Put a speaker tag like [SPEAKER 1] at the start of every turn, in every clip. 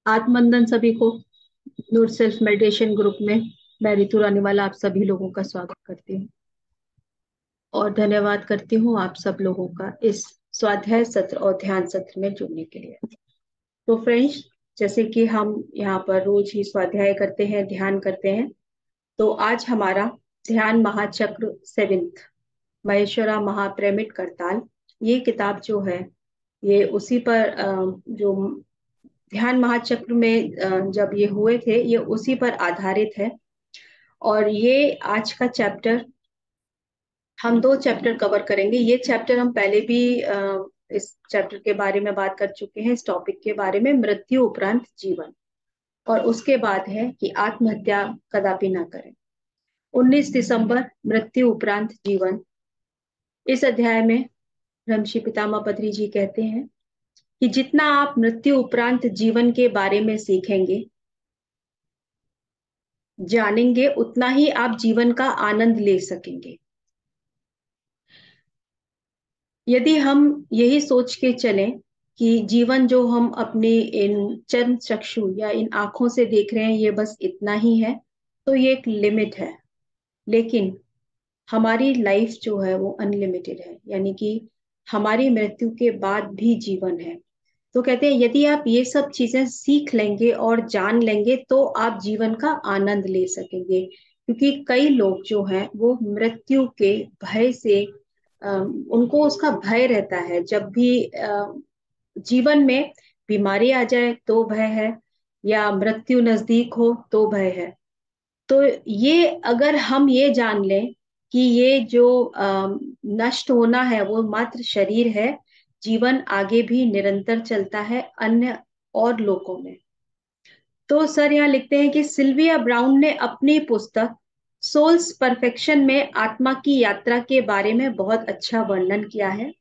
[SPEAKER 1] आत्मबंधन सभी को। नूर self meditation group में मैं रितु रानीवाला आप सभी लोगों का स्वागत करती हूँ और धन्यवाद करती हूँ आप सब लोगों का इस स्वाध्याय सत्र और ध्यान सत्र में जुड़ने के लिए। तो फ्रेंड्स, जैसे कि हम यहाँ पर रोज ही स्वाध्याय करते हैं, ध्यान करते हैं, तो आज हमारा ध्यान महाचक्र सेवेंथ, महेश्वरा महाप्रेमिट करताल, ये किताब जो है ये उसी पर जो ध्यान महाचक्र में जब ये हुए थे ये उसी पर आधारित है। और ये आज का चैप्टर, हम दो चैप्टर कवर करेंगे। ये चैप्टर हम पहले भी इस चैप्टर के बारे में बात कर चुके हैं, इस टॉपिक के बारे में, मृत्यु उपरांत जीवन। और उसके बाद है कि आत्महत्या कदापि ना करें। 19 दिसंबर, मृत्यु उपरांत जीवन। इस अध्याय में ब्रह्मश्री पितामह पत्री जी कहते हैं कि जितना आप मृत्यु उपरांत जीवन के बारे में सीखेंगे, जानेंगे, उतना ही आप जीवन का आनंद ले सकेंगे। यदि हम यही सोच के चलें कि जीवन जो हम अपने इन चर्म चक्षु या इन आंखों से देख रहे हैं ये बस इतना ही है, तो ये एक लिमिट है। लेकिन हमारी लाइफ जो है वो अनलिमिटेड है, यानी कि हमारी मृत्यु के बाद भी जीवन है। तो कहते हैं यदि आप ये सब चीजें सीख लेंगे और जान लेंगे तो आप जीवन का आनंद ले सकेंगे। क्योंकि कई लोग जो हैं वो मृत्यु के भय से, उनको उसका भय रहता है। जब भी जीवन में बीमारी आ जाए तो भय है, या मृत्यु नजदीक हो तो भय है। तो ये अगर हम ये जान लें कि ये जो नष्ट होना है वो मात्र शरीर है, जीवन आगे भी निरंतर चलता है अन्य और लोकों में। तो सर यहाँ लिखते हैं कि सिल्विया ब्राउन ने अपनी पुस्तक सोल्स परफेक्शन में आत्मा की यात्रा के बारे में बहुत अच्छा वर्णन किया है।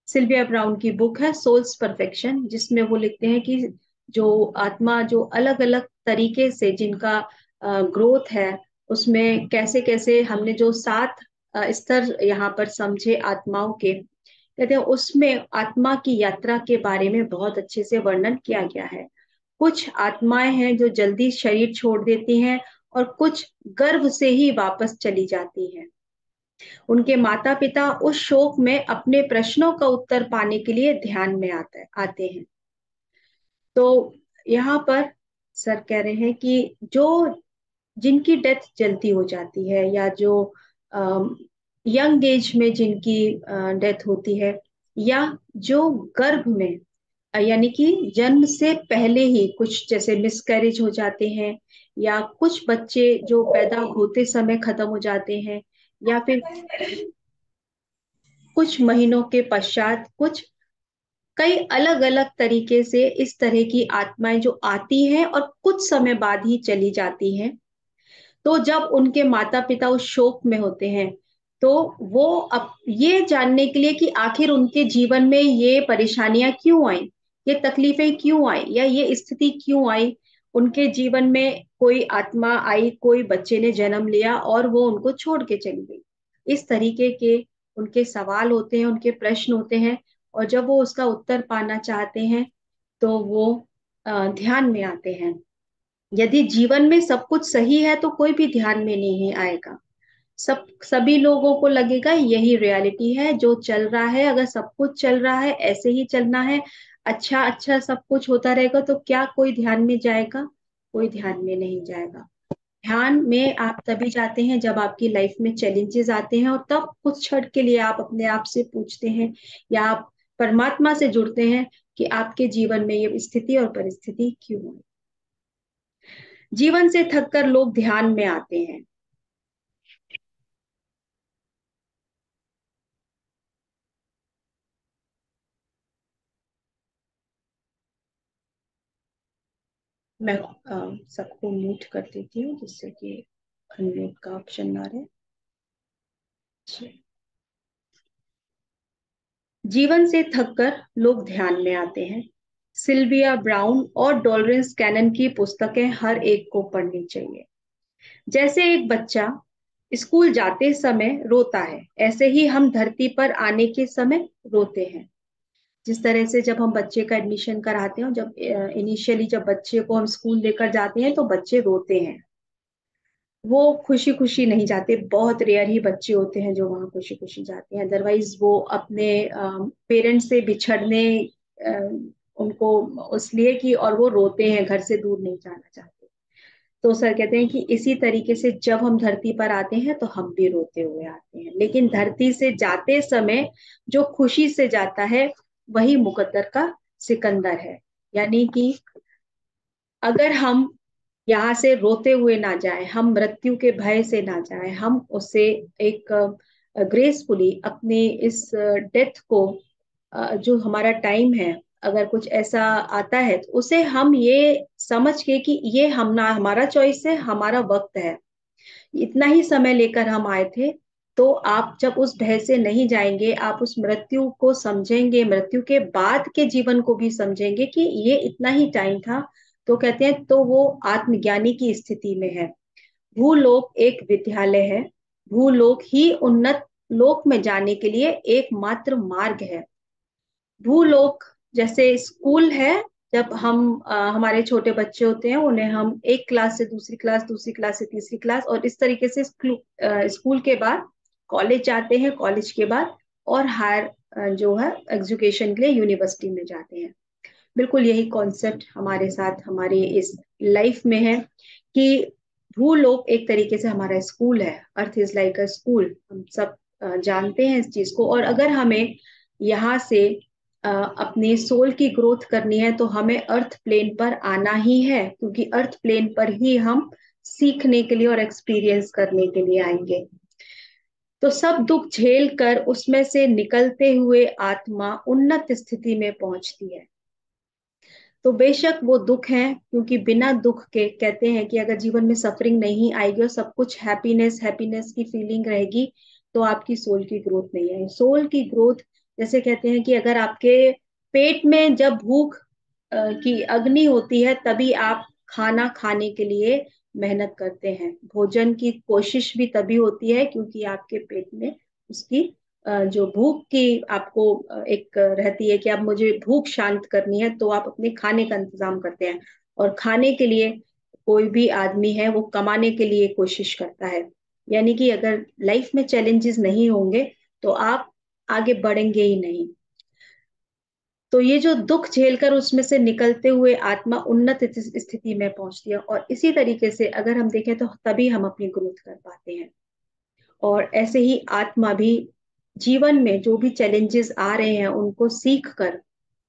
[SPEAKER 1] सिल्विया ब्राउन की बुक है सोल्स परफेक्शन, जिसमें वो लिखते हैं कि जो आत्मा जो अलग अलग तरीके से जिनका ग्रोथ है, उसमें कैसे कैसे हमने जो 7 स्तर यहाँ पर समझे आत्माओं के, कहते हैं उसमें आत्मा की यात्रा के बारे में बहुत अच्छे से वर्णन किया गया है। कुछ आत्माएं हैं जो जल्दी शरीर छोड़ देती हैं और कुछ गर्भ से ही वापस चली जाती हैं। उनके माता पिता उस शोक में अपने प्रश्नों का उत्तर पाने के लिए ध्यान में आते हैं। तो यहाँ पर सर कह रहे हैं कि जो जिनकी डेथ जल्दी हो जाती है, या जो यंग एज में जिनकी डेथ होती है, या जो गर्भ में यानी कि जन्म से पहले ही कुछ जैसे मिसकैरेज हो जाते हैं, या कुछ बच्चे जो पैदा होते समय खत्म हो जाते हैं, या फिर कुछ महीनों के पश्चात, कुछ कई अलग अलग तरीके से इस तरह की आत्माएं जो आती हैं और कुछ समय बाद ही चली जाती हैं। तो जब उनके माता पिता उस शोक में होते हैं, तो वो अब ये जानने के लिए कि आखिर उनके जीवन में ये परेशानियां क्यों आई, ये तकलीफें क्यों आई, या ये स्थिति क्यों आई, उनके जीवन में कोई आत्मा आई, कोई बच्चे ने जन्म लिया और वो उनको छोड़ के चली गई, इस तरीके के उनके सवाल होते हैं, उनके प्रश्न होते हैं। और जब वो उसका उत्तर पाना चाहते हैं तो वो ध्यान में आते हैं। यदि जीवन में सब कुछ सही है तो कोई भी ध्यान में नहीं आएगा। सभी लोगों को लगेगा यही रियलिटी है जो चल रहा है, अगर सब कुछ चल रहा है ऐसे ही चलना है, अच्छा अच्छा सब कुछ होता रहेगा, तो क्या कोई ध्यान में जाएगा? कोई ध्यान में नहीं जाएगा। ध्यान में आप तभी जाते हैं जब आपकी लाइफ में चैलेंजेस आते हैं, और तब कुछ क्षण के लिए आप अपने आप से पूछते हैं, या आप परमात्मा से जुड़ते हैं कि आपके जीवन में ये स्थिति और परिस्थिति क्यों हुई। जीवन से थककर लोग ध्यान में आते हैं। मैं सबको म्यूट कर देती हूँ जिससे कि अनम्यूट का ऑप्शन ना रहे। जीवन से थककर लोग ध्यान में आते हैं। सिल्विया ब्राउन और डॉलरेंस कैनन की पुस्तकें हर एक को पढ़नी चाहिए। जैसे एक बच्चा स्कूल जाते समय रोता है, ऐसे ही हम धरती पर आने के समय रोते हैं। जिस तरह से जब हम बच्चे का एडमिशन कराते हैं, जब इनिशियली जब बच्चे को हम स्कूल लेकर जाते हैं तो बच्चे रोते हैं, वो खुशी खुशी नहीं जाते। बहुत रेयर ही बच्चे होते हैं जो वहां खुशी खुशी जाते हैं, अदरवाइज वो अपने पेरेंट्स से बिछड़ने अ, उनको इसलिए कि, और वो रोते हैं, घर से दूर नहीं जाना चाहते। तो सर कहते हैं कि इसी तरीके से जब हम धरती पर आते हैं तो हम भी रोते हुए आते हैं, लेकिन धरती से जाते समय जो खुशी से जाता है वही मुकद्दर का सिकंदर है। यानी कि अगर हम यहाँ से रोते हुए ना जाएं, हम मृत्यु के भय से ना जाएं, हम उसे एक ग्रेसफुली अपने इस डेथ को, जो हमारा टाइम है, अगर कुछ ऐसा आता है तो उसे हम ये समझ के कि ये हम ना, हमारा चॉइस है, हमारा वक्त है, इतना ही समय लेकर हम आए थे। तो आप जब उस भय से नहीं जाएंगे, आप उस मृत्यु को समझेंगे, मृत्यु के बाद के जीवन को भी समझेंगे कि ये इतना ही टाइम था। तो कहते हैं तो वो आत्मज्ञानी की स्थिति में है। भूलोक एक विद्यालय है, भूलोक ही उन्नत लोक में जाने के लिए एकमात्र मार्ग है। भूलोक जैसे स्कूल है, जब हम हमारे छोटे बच्चे होते हैं, उन्हें हम एक क्लास से दूसरी क्लास, दूसरी क्लास से तीसरी क्लास, और इस तरीके से स्कूल के बाद कॉलेज जाते हैं, कॉलेज के बाद और हायर जो है एजुकेशन के लिए यूनिवर्सिटी में जाते हैं। बिल्कुल यही कॉन्सेप्ट हमारे साथ हमारे इस लाइफ में है कि भूलोक एक तरीके से हमारा स्कूल है। Earth is like a school, हम सब जानते हैं इस चीज को। और अगर हमें यहाँ से अपनी सोल की ग्रोथ करनी है तो हमें अर्थ प्लेन पर आना ही है, क्योंकि अर्थ प्लेन पर ही हम सीखने के लिए और एक्सपीरियंस करने के लिए आएंगे। तो सब दुख झेल कर उसमें से निकलते हुए आत्मा उन्नत स्थिति में पहुंचती है। तो बेशक वो दुख है, क्योंकि बिना दुख के, कहते हैं कि अगर जीवन में सफरिंग नहीं आएगी और सब कुछ हैप्पीनेस हैप्पीनेस की फीलिंग रहेगी, तो आपकी सोल की ग्रोथ नहीं आएगी। सोल की ग्रोथ, जैसे कहते हैं कि अगर आपके पेट में जब भूख की अग्नि होती है, तभी आप खाना खाने के लिए मेहनत करते हैं। भोजन की कोशिश भी तभी होती है क्योंकि आपके पेट में उसकी जो भूख की आपको एक रहती है कि आप, मुझे भूख शांत करनी है, तो आप अपने खाने का इंतजाम करते हैं। और खाने के लिए कोई भी आदमी है वो कमाने के लिए कोशिश करता है। यानी कि अगर लाइफ में चैलेंजेस नहीं होंगे तो आप आगे बढ़ेंगे ही नहीं। तो ये जो दुख झेलकर उसमें से निकलते हुए आत्मा उन्नत स्थिति में पहुंचती है। और इसी तरीके से अगर हम देखें तो तभी हम अपनी ग्रोथ कर पाते हैं। और ऐसे ही आत्मा भी जीवन में जो भी चैलेंजेस आ रहे हैं उनको सीख कर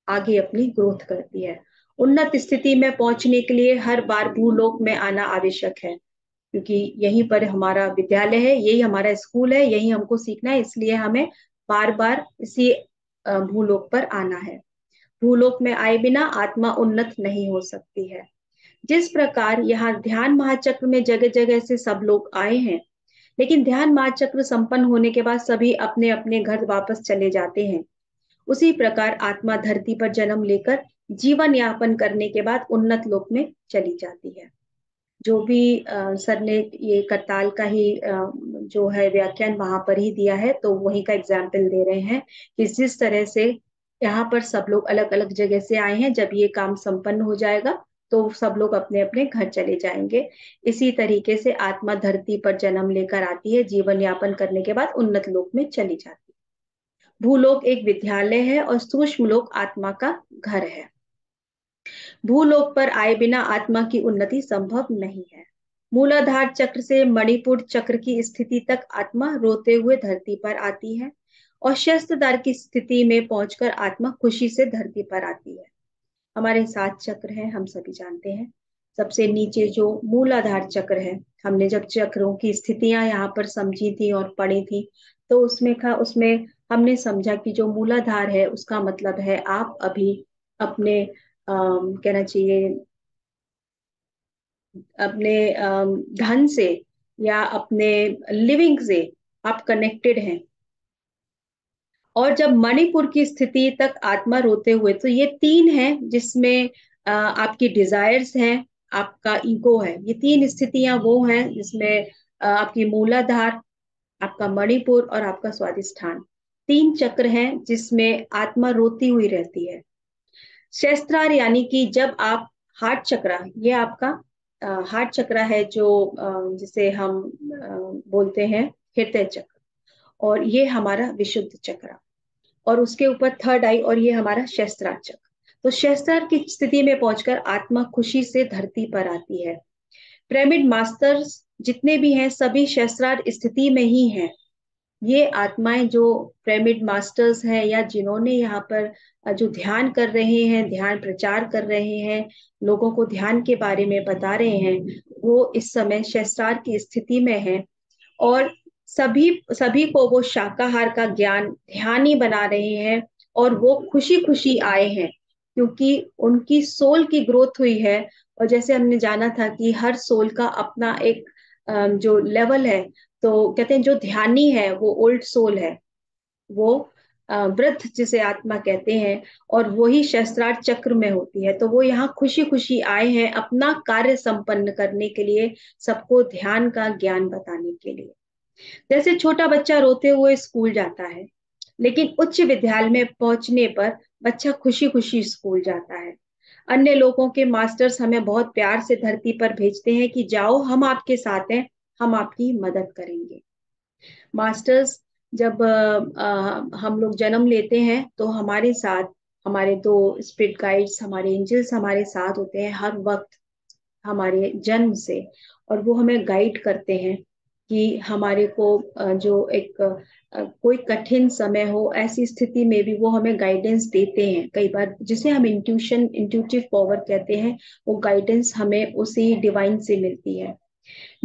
[SPEAKER 1] आगे अपनी ग्रोथ करती है। उन्नत स्थिति में पहुंचने के लिए हर बार भूलोक में आना आवश्यक है, क्योंकि यहीं पर हमारा विद्यालय है, यही हमारा स्कूल है, यही हमको सीखना है, इसलिए हमें बार बार इसी भूलोक पर आना है। भूलोक में आए बिना आत्मा उन्नत नहीं हो सकती है। जिस प्रकार यहाँ ध्यान महाचक्र में जगह जगह से सब लोग आए हैं, लेकिन ध्यान महाचक्र संपन्न होने के बाद सभी अपने अपने घर वापस चले जाते हैं, उसी प्रकार आत्मा धरती पर जन्म लेकर जीवन यापन करने के बाद उन्नत लोक में चली जाती है। जो भी सर ने ये करताल का ही जो है व्याख्यान वहां पर ही दिया है, तो वही का एग्जाम्पल दे रहे हैं कि जिस तरह से यहाँ पर सब लोग अलग अलग जगह से आए हैं, जब ये काम संपन्न हो जाएगा तो सब लोग अपने अपने घर चले जाएंगे। इसी तरीके से आत्मा धरती पर जन्म लेकर आती है, जीवन यापन करने के बाद उन्नत लोक में चली जाती है। भूलोक एक विद्यालय है और सूक्ष्म लोक आत्मा का घर है। भूलोक पर आए बिना आत्मा की उन्नति संभव नहीं है। मूलाधार चक्र से मणिपुर चक्र की स्थिति तक आत्मा रोते हुए धरती पर आती है, और शस्त्रदार की स्थिति में पहुंचकर आत्मा खुशी से धरती पर आती है। हमारे 7 चक्र हैं, हम सभी जानते हैं। सबसे नीचे जो मूलाधार चक्र है, हमने जब चक्रों की स्थितियां यहाँ पर समझी थी और पढ़ी थी, तो उसमें हमने समझा कि जो मूलाधार है उसका मतलब है आप अभी अपने कहना चाहिए अपने धन से या अपने लिविंग से आप कनेक्टेड हैं। और जब मणिपुर की स्थिति तक आत्मा रोते हुए, तो ये 3 है जिसमें आपकी डिजायर्स हैं, आपका ईगो है। ये 3 स्थितियां वो हैं जिसमें आपकी मूलाधार, आपका मणिपुर और आपका स्वादिष्ठान, 3 चक्र हैं जिसमें आत्मा रोती हुई रहती है। सहस्त्रार यानी कि जब आप हार्ट चक्रा, ये आपका हार्ट चक्रा है जो जिसे हम बोलते हैं हृदय चक्र, और ये हमारा विशुद्ध चक्रा, और उसके ऊपर थर्ड आई, और ये हमारा सहस्त्रार चक्र। तो सहस्त्रार की स्थिति में पहुंचकर आत्मा खुशी से धरती पर आती है। पिरामिड मास्टर्स जितने भी हैं सभी सहस्त्रार स्थिति में ही हैं। ये आत्माएं जो पिरामिड मास्टर्स हैं या जिन्होंने यहाँ पर जो ध्यान कर रहे हैं, ध्यान प्रचार कर रहे हैं, लोगों को ध्यान के बारे में बता रहे हैं, वो इस समय सहस्त्रार की स्थिति में हैं। और सभी सभी को वो शाकाहार का ज्ञान ध्यान ही बना रहे हैं, और वो खुशी खुशी आए हैं क्योंकि उनकी सोल की ग्रोथ हुई है। और जैसे हमने जाना था कि हर सोल का अपना एक जो लेवल है, तो कहते हैं जो ध्यानी है वो ओल्ड सोल है, वो वृद्ध जिसे आत्मा कहते हैं, और वही सहस्त्रार चक्र में होती है। तो वो यहाँ खुशी खुशी आए हैं अपना कार्य संपन्न करने के लिए, सबको ध्यान का ज्ञान बताने के लिए। जैसे छोटा बच्चा रोते हुए स्कूल जाता है, लेकिन उच्च विद्यालय में पहुंचने पर बच्चा खुशी खुशी स्कूल जाता है। अन्य लोगों के मास्टर्स हमें बहुत प्यार से धरती पर भेजते हैं कि जाओ, हम आपके साथ हैं, हम आपकी मदद करेंगे। मास्टर्स जब हम लोग जन्म लेते हैं तो हमारे साथ हमारे 2 स्पिरिट गाइड्स, हमारे एंजल्स हमारे साथ होते हैं हर वक्त हमारे जन्म से, और वो हमें गाइड करते हैं कि हमारे को जो एक कोई कठिन समय हो, ऐसी स्थिति में भी वो हमें गाइडेंस देते हैं। कई बार जिसे हम इंट्यूटिव पावर कहते हैं, वो गाइडेंस हमें उसी डिवाइन से मिलती है।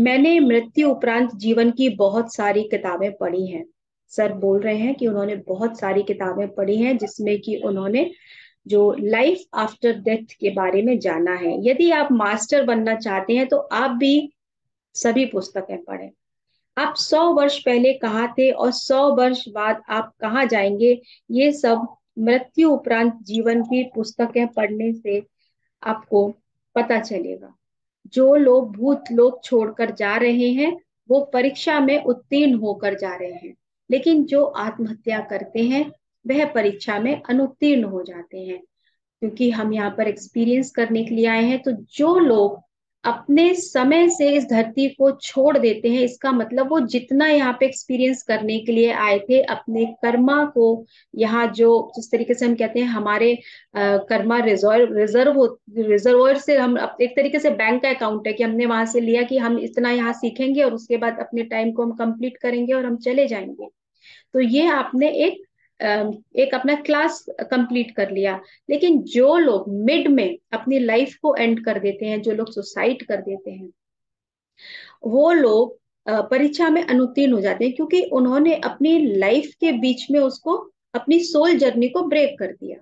[SPEAKER 1] मैंने मृत्यु उपरांत जीवन की बहुत सारी किताबें पढ़ी हैं। सर बोल रहे हैं कि उन्होंने बहुत सारी किताबें पढ़ी हैं जिसमें कि उन्होंने जो लाइफ आफ्टर डेथ के बारे में जाना है। यदि आप मास्टर बनना चाहते हैं तो आप भी सभी पुस्तकें पढ़ें। आप 100 वर्ष पहले कहाँ थे और 100 वर्ष बाद आप कहाँ जाएंगे, ये सब मृत्यु उपरांत जीवन की पुस्तकें पढ़ने से आपको पता चलेगा। जो लोग भूत लोक छोड़कर जा रहे हैं वो परीक्षा में उत्तीर्ण होकर जा रहे हैं, लेकिन जो आत्महत्या करते हैं वह परीक्षा में अनुत्तीर्ण हो जाते हैं। क्योंकि हम यहाँ पर एक्सपीरियंस करने के लिए आए हैं, तो जो लोग अपने समय से इस धरती को छोड़ देते हैं, इसका मतलब वो जितना यहाँ पे एक्सपीरियंस करने के लिए आए थे अपने कर्मा को, यहाँ जो जिस तरीके से हम कहते हैं हमारे कर्मा रिजर्वर से, हम एक तरीके से बैंक का अकाउंट है कि हमने वहां से लिया कि हम इतना यहाँ सीखेंगे और उसके बाद अपने टाइम को हम कंप्लीट करेंगे और हम चले जाएंगे। तो ये आपने एक अपना क्लास कंप्लीट कर लिया। लेकिन जो लोग मिड में अपनी लाइफ को एंड कर देते हैं, जो लोग सुसाइड कर देते हैं, वो लोग परीक्षा में अनुत्तीर्ण हो जाते हैं क्योंकि उन्होंने अपनी लाइफ के बीच में उसको अपनी सोल जर्नी को ब्रेक कर दिया।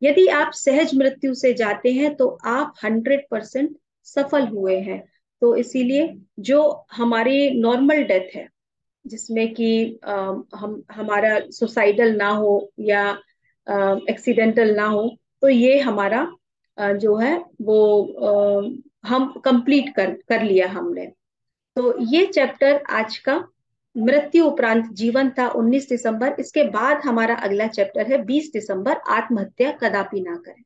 [SPEAKER 1] यदि आप सहज मृत्यु से जाते हैं तो आप 100% सफल हुए हैं। तो इसीलिए जो हमारी नॉर्मल डेथ है, जिसमें कि हम हमारा सुसाइडल ना हो या एक्सीडेंटल ना हो, तो ये हमारा जो है वो हम कंप्लीट कर लिया हमने। तो ये चैप्टर आज का मृत्यु उपरांत जीवन था 19 दिसंबर। इसके बाद हमारा अगला चैप्टर है 20 दिसंबर, आत्महत्या कदापि ना करें।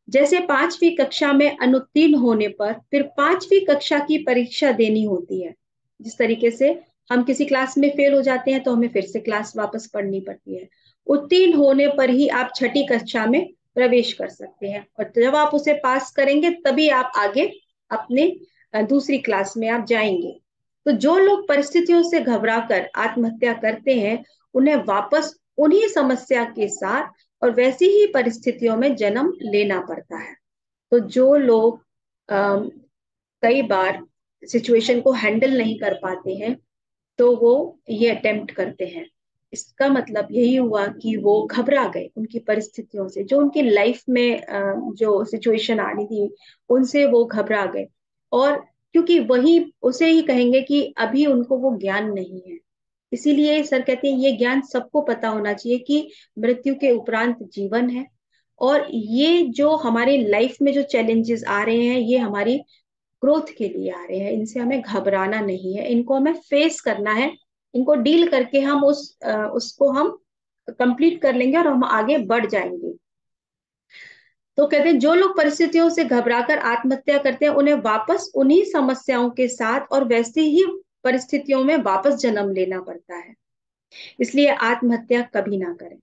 [SPEAKER 1] जैसे 5वीं कक्षा में अनुत्तीर्ण होने पर फिर 5वीं कक्षा की परीक्षा देनी होती है, जिस तरीके से हम किसी क्लास में फेल हो जाते हैं तो हमें फिर से क्लास वापस पढ़नी पड़ती है। उत्तीर्ण होने पर ही आप 6ठी कक्षा में प्रवेश कर सकते हैं, और जब आप उसे पास करेंगे तभी आप आगे अपने दूसरी क्लास में आप जाएंगे। तो जो लोग परिस्थितियों से घबराकर आत्महत्या करते हैं, उन्हें वापस उन्हीं समस्या के साथ और वैसी ही परिस्थितियों में जन्म लेना पड़ता है। तो जो लोग कई बार सिचुएशन को हैंडल नहीं कर पाते हैं, तो वो ये अटेम्प्ट करते हैं। इसका मतलब यही हुआ कि वो घबरा गए उनकी परिस्थितियों से, जो उनकी लाइफ में जो सिचुएशन आ रही थी उनसे वो घबरा गए। और क्योंकि वही उसे ही कहेंगे कि अभी उनको वो ज्ञान नहीं है। इसीलिए सर कहते हैं ये ज्ञान सबको पता होना चाहिए कि मृत्यु के उपरांत जीवन है, और ये जो हमारे लाइफ में जो चैलेंजेस आ रहे हैं ये हमारी ग्रोथ के लिए आ रहे हैं। इनसे हमें घबराना नहीं है, इनको हमें फेस करना है, इनको डील करके हम उसको हम कंप्लीट कर लेंगे और हम आगे बढ़ जाएंगे। तो कहते हैं जो लोग परिस्थितियों से घबराकर आत्महत्या करते हैं उन्हें वापस उन्हीं समस्याओं के साथ और वैसी ही परिस्थितियों में वापस जन्म लेना पड़ता है। इसलिए आत्महत्या कभी ना करें।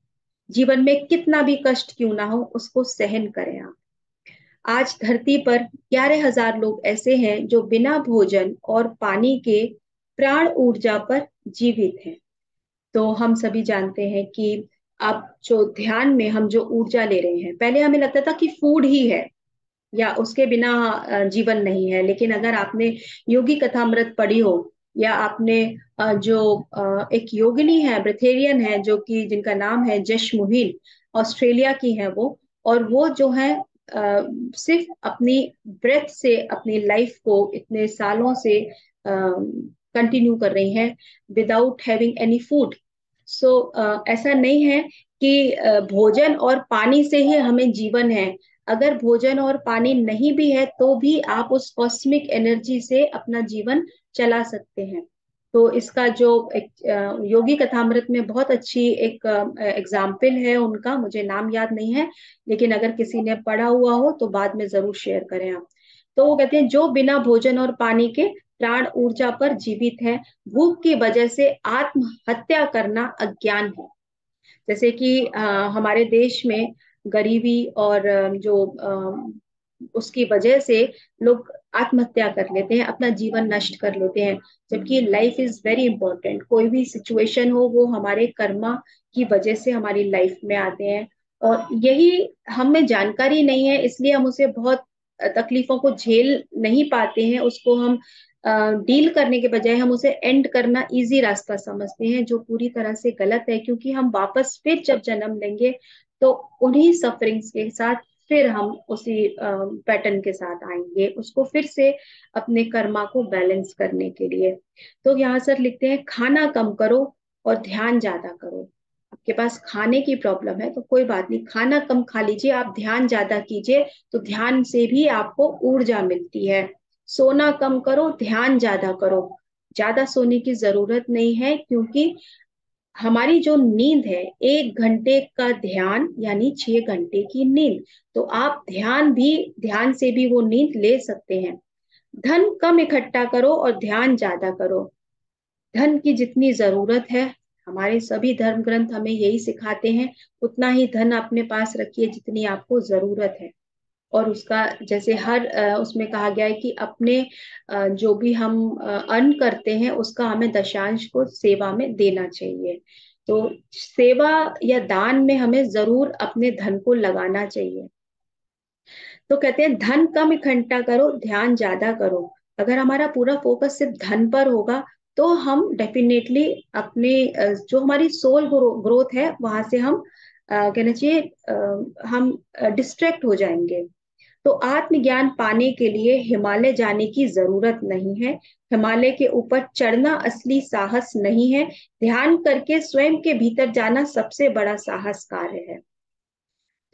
[SPEAKER 1] जीवन में कितना भी कष्ट क्यों ना हो उसको सहन करें आप। आज धरती पर 11,000 लोग ऐसे हैं जो बिना भोजन और पानी के प्राण ऊर्जा पर जीवित हैं। तो हम सभी जानते हैं कि अब जो ध्यान में हम जो ऊर्जा ले रहे हैं, पहले हमें लगता था कि फूड ही है या उसके बिना जीवन नहीं है, लेकिन अगर आपने योगी कथामृत पढ़ी हो या आपने जो एक योगिनी है, ब्रेथेरियन है, जो कि जिनका नाम है जश मुहिन, ऑस्ट्रेलिया की है वो, और वो जो है सिर्फ अपनी ब्रेथ से अपनी लाइफ को इतने सालों से कंटिन्यू कर रही हैं विदाउट हैविंग एनी फूड। सो ऐसा नहीं है कि भोजन और पानी से ही हमें जीवन है। अगर भोजन और पानी नहीं भी है तो भी आप उस कॉस्मिक एनर्जी से अपना जीवन चला सकते हैं। तो इसका जो एक योगी कथामृत में बहुत अच्छी एक एग्जाम्पल है उनका, मुझे नाम याद नहीं है, लेकिन अगर किसी ने पढ़ा हुआ हो तो बाद में जरूर शेयर करें आप। तो वो कहते हैं जो बिना भोजन और पानी के प्राण ऊर्जा पर जीवित है, भूख की वजह से आत्महत्या करना अज्ञान है। जैसे कि हमारे देश में गरीबी और जो उसकी वजह से लोग आत्महत्या कर लेते हैं, अपना जीवन नष्ट कर लेते हैं। जबकि लाइफ इज वेरी इंपॉर्टेंट। कोई भी सिचुएशन हो वो हमारे कर्मा की वजह से हमारी लाइफ में आते हैं, और यही हमें जानकारी नहीं है, इसलिए हम उसे बहुत तकलीफों को झेल नहीं पाते हैं। उसको हम डील करने के बजाय हम उसे एंड करना इजी रास्ता समझते हैं, जो पूरी तरह से गलत है, क्योंकि हम वापस फिर जब जन्म लेंगे तो उन्हीं सफरिंग्स के साथ फिर हम उसी पैटर्न के साथ आएंगे, उसको फिर से अपने कर्मा को बैलेंस करने के लिए। तो यहाँ सर लिखते हैं खाना कम करो और ध्यान ज्यादा करो। आपके पास खाने की प्रॉब्लम है तो कोई बात नहीं, खाना कम खा लीजिए, आप ध्यान ज्यादा कीजिए, तो ध्यान से भी आपको ऊर्जा मिलती है। सोना कम करो, ध्यान ज्यादा करो। ज्यादा सोने की जरूरत नहीं है, क्योंकि हमारी जो नींद है 1 घंटे का ध्यान यानी 6 घंटे की नींद। तो आप ध्यान से भी वो नींद ले सकते हैं। धन कम इकट्ठा करो और ध्यान ज्यादा करो। धन की जितनी जरूरत है, हमारे सभी धर्म ग्रंथ हमें यही सिखाते हैं, उतना ही धन अपने पास रखिए जितनी आपको जरूरत है। और उसका जैसे हर उसमें कहा गया है कि अपने जो भी हम अर्न करते हैं उसका हमें दशांश को सेवा में देना चाहिए। तो सेवा या दान में हमें जरूर अपने धन को लगाना चाहिए। तो कहते हैं धन कम इकट्ठा करो, ध्यान ज्यादा करो। अगर हमारा पूरा फोकस सिर्फ धन पर होगा तो हम डेफिनेटली अपने जो हमारी सोल ग्रोथ है वहां से हम कहना चाहिए हम डिस्ट्रैक्ट हो जाएंगे। तो आत्मज्ञान पाने के लिए हिमालय जाने की जरूरत नहीं है। हिमालय के ऊपर चढ़ना असली साहस नहीं है, ध्यान करके स्वयं के भीतर जाना सबसे बड़ा साहस कार्य है।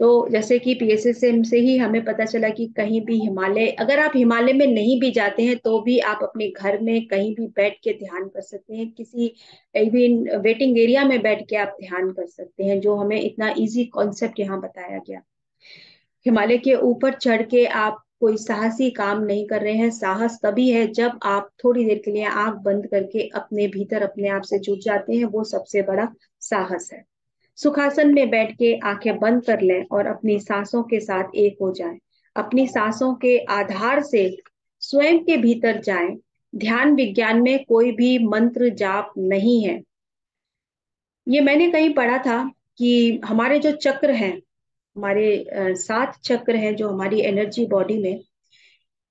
[SPEAKER 1] तो जैसे कि पीएसएसएम से ही हमें पता चला कि कहीं भी हिमालय, अगर आप हिमालय में नहीं भी जाते हैं तो भी आप अपने घर में कहीं भी बैठ के ध्यान कर सकते हैं, किसी इवन वेटिंग एरिया में बैठ के आप ध्यान कर सकते हैं, जो हमें इतना इजी कॉन्सेप्ट यहाँ बताया गया। हिमालय के ऊपर चढ़ के आप कोई साहसी काम नहीं कर रहे हैं। साहस तभी है जब आप थोड़ी देर के लिए आंख बंद करके अपने भीतर अपने आप से जुट जाते हैं, वो सबसे बड़ा साहस है। सुखासन में बैठ के आंखें बंद कर लें और अपनी सांसों के साथ एक हो जाएं। अपनी सांसों के आधार से स्वयं के भीतर जाएं। ध्यान विज्ञान में कोई भी मंत्र जाप नहीं है। ये मैंने कहीं पढ़ा था कि हमारे जो चक्र हैं, हमारे 7 चक्र हैं जो हमारी एनर्जी बॉडी में,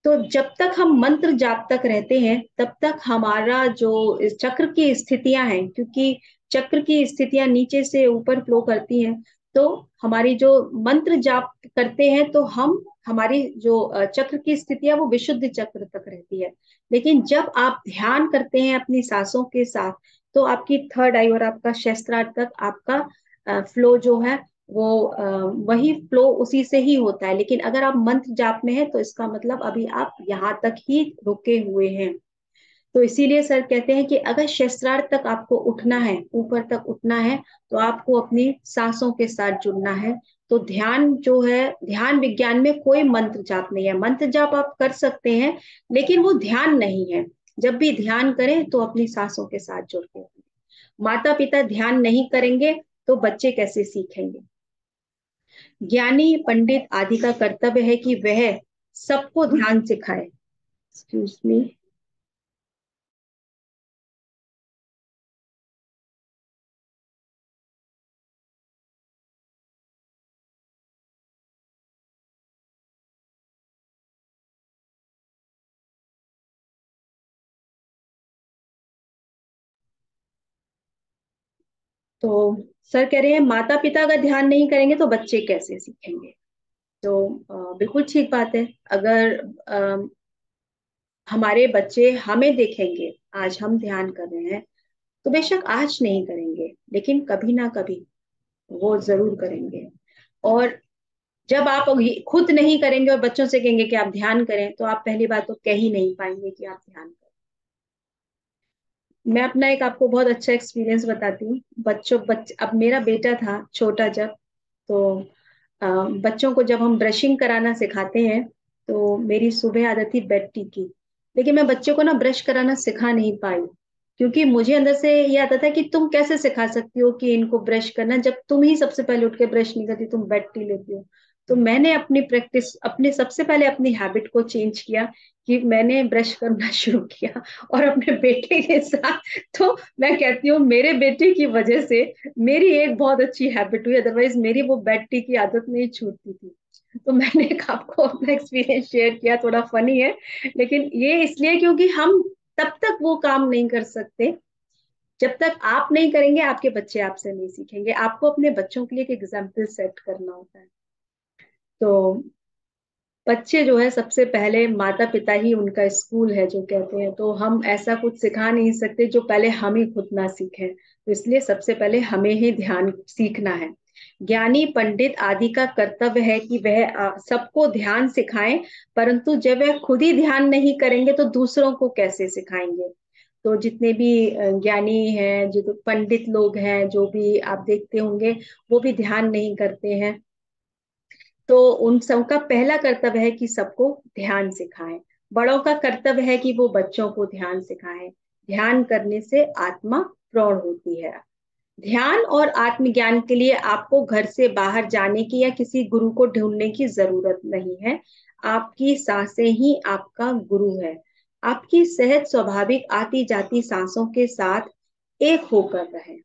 [SPEAKER 1] तो जब तक हम मंत्र जाप तक रहते हैं तब तक हमारा जो इस चक्र की स्थितियां हैं, क्योंकि चक्र की स्थितियां नीचे से ऊपर फ्लो करती हैं, तो हमारी जो मंत्र जाप करते हैं तो हम हमारी जो चक्र की स्थिति है वो विशुद्ध चक्र तक रहती है। लेकिन जब आप ध्यान करते हैं अपनी सांसों के साथ, तो आपकी थर्ड आई और आपका शस्त्रार्थ तक आपका फ्लो जो है वो वही फ्लो उसी से ही होता है। लेकिन अगर आप मंत्र जाप में हैं तो इसका मतलब अभी आप यहाँ तक ही रुके हुए हैं। तो इसीलिए सर कहते हैं कि अगर शस्त्रार्थ तक आपको उठना है, ऊपर तक उठना है, तो आपको अपनी सांसों के साथ जुड़ना है। तो ध्यान जो है, ध्यान विज्ञान में कोई मंत्र जाप नहीं है। मंत्र जाप आप कर सकते हैं, लेकिन वो ध्यान नहीं है। जब भी ध्यान करें तो अपनी सांसों के साथ जुड़ के। माता पिता ध्यान नहीं करेंगे तो बच्चे कैसे सीखेंगे? ज्ञानी पंडित आदि का कर्तव्य है कि वह सबको ध्यान सिखाए। Excuse me. तो सर कह रहे हैं माता पिता अगर ध्यान नहीं करेंगे तो बच्चे कैसे सीखेंगे? तो बिल्कुल ठीक बात है। अगर हमारे बच्चे हमें देखेंगे, आज हम ध्यान कर रहे हैं, तो बेशक आज नहीं करेंगे, लेकिन कभी ना कभी वो जरूर करेंगे। और जब आप खुद नहीं करेंगे और बच्चों से कहेंगे कि आप ध्यान करें, तो आप पहली बात तो कह ही नहीं पाएंगे कि आप ध्यान करें। मैं अपना एक आपको बहुत अच्छा एक्सपीरियंस बताती हूँ। अब मेरा बेटा था छोटा जब, तो अ, बच्चों को जब हम ब्रशिंग कराना सिखाते हैं, तो मेरी सुबह आदत थी बेड टी की। लेकिन मैं बच्चों को ना ब्रश कराना सिखा नहीं पाई, क्योंकि मुझे अंदर से ये आता था कि तुम कैसे सिखा सकती हो कि इनको ब्रश करना, जब तुम ही सबसे पहले उठ के ब्रश नहीं करती, तुम बेड टी लेती हो। तो मैंने अपनी प्रैक्टिस, अपने सबसे पहले अपनी हैबिट को चेंज किया, कि मैंने ब्रश करना शुरू किया और अपने बेटे के साथ। तो मैं कहती हूँ मेरे बेटे की वजह से मेरी एक बहुत अच्छी हैबिट हुई, अदरवाइज मेरी वो बेड टी की आदत नहीं छूटती थी। तो मैंने एक आपको अपना एक्सपीरियंस शेयर किया, थोड़ा फनी है, लेकिन ये इसलिए क्योंकि हम तब तक वो काम नहीं कर सकते जब तक आप नहीं करेंगे, आपके बच्चे आपसे नहीं सीखेंगे। आपको अपने बच्चों के लिए एक एग्जाम्पल सेट करना होता है। तो बच्चे जो है सबसे पहले माता पिता ही उनका स्कूल है जो कहते हैं, तो हम ऐसा कुछ सिखा नहीं सकते जो पहले हम ही खुद ना सीखें। तो इसलिए सबसे पहले हमें ही ध्यान सीखना है। ज्ञानी पंडित आदि का कर्तव्य है कि वह सबको ध्यान सिखाएं, परंतु जब वह खुद ही ध्यान नहीं करेंगे तो दूसरों को कैसे सिखाएंगे? तो जितने भी ज्ञानी हैं, जो तो पंडित लोग हैं, जो भी आप देखते होंगे, वो भी ध्यान नहीं करते हैं। तो उन सबका पहला कर्तव्य है कि सबको ध्यान सिखाएं। बड़ों का कर्तव्य है कि वो बच्चों को ध्यान सिखाएं। ध्यान करने से आत्मा प्रौढ़ होती है। ध्यान और आत्मज्ञान के लिए आपको घर से बाहर जाने की या किसी गुरु को ढूंढने की जरूरत नहीं है। आपकी सांसें ही आपका गुरु है। आपकी सेहत स्वाभाविक आती जाती सांसों के साथ एक होकर रहे।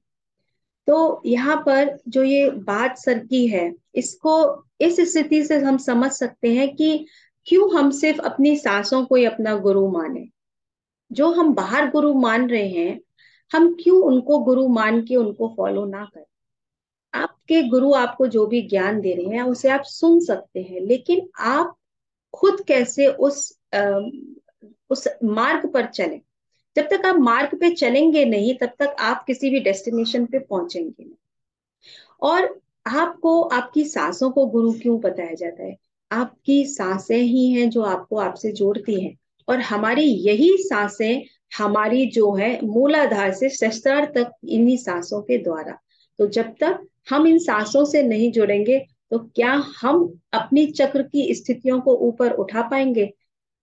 [SPEAKER 1] तो यहाँ पर जो ये बात सर की है, इसको इस स्थिति से हम समझ सकते हैं कि क्यों हम सिर्फ अपनी सांसों को ही अपना गुरु माने। जो हम बाहर गुरु मान रहे हैं, हम क्यों उनको गुरु मान के उनको फॉलो ना करें? आपके गुरु आपको जो भी ज्ञान दे रहे हैं उसे आप सुन सकते हैं, लेकिन आप खुद कैसे उस मार्ग पर चलें। जब तक आप मार्ग पे चलेंगे नहीं, तब तक आप किसी भी डेस्टिनेशन पे पहुंचेंगे नहीं। और आपको आपकी सांसों को गुरु क्यों बताया जाता है? आपकी सांसें ही हैं जो आपको आपसे जोड़ती हैं। और हमारी यही सांसें, हमारी जो है मूलाधार से सहस्त्रार तक, इन्हीं सांसों के द्वारा। तो जब तक हम इन सांसों से नहीं जुड़ेंगे, तो क्या हम अपनी चक्र की स्थितियों को ऊपर उठा पाएंगे?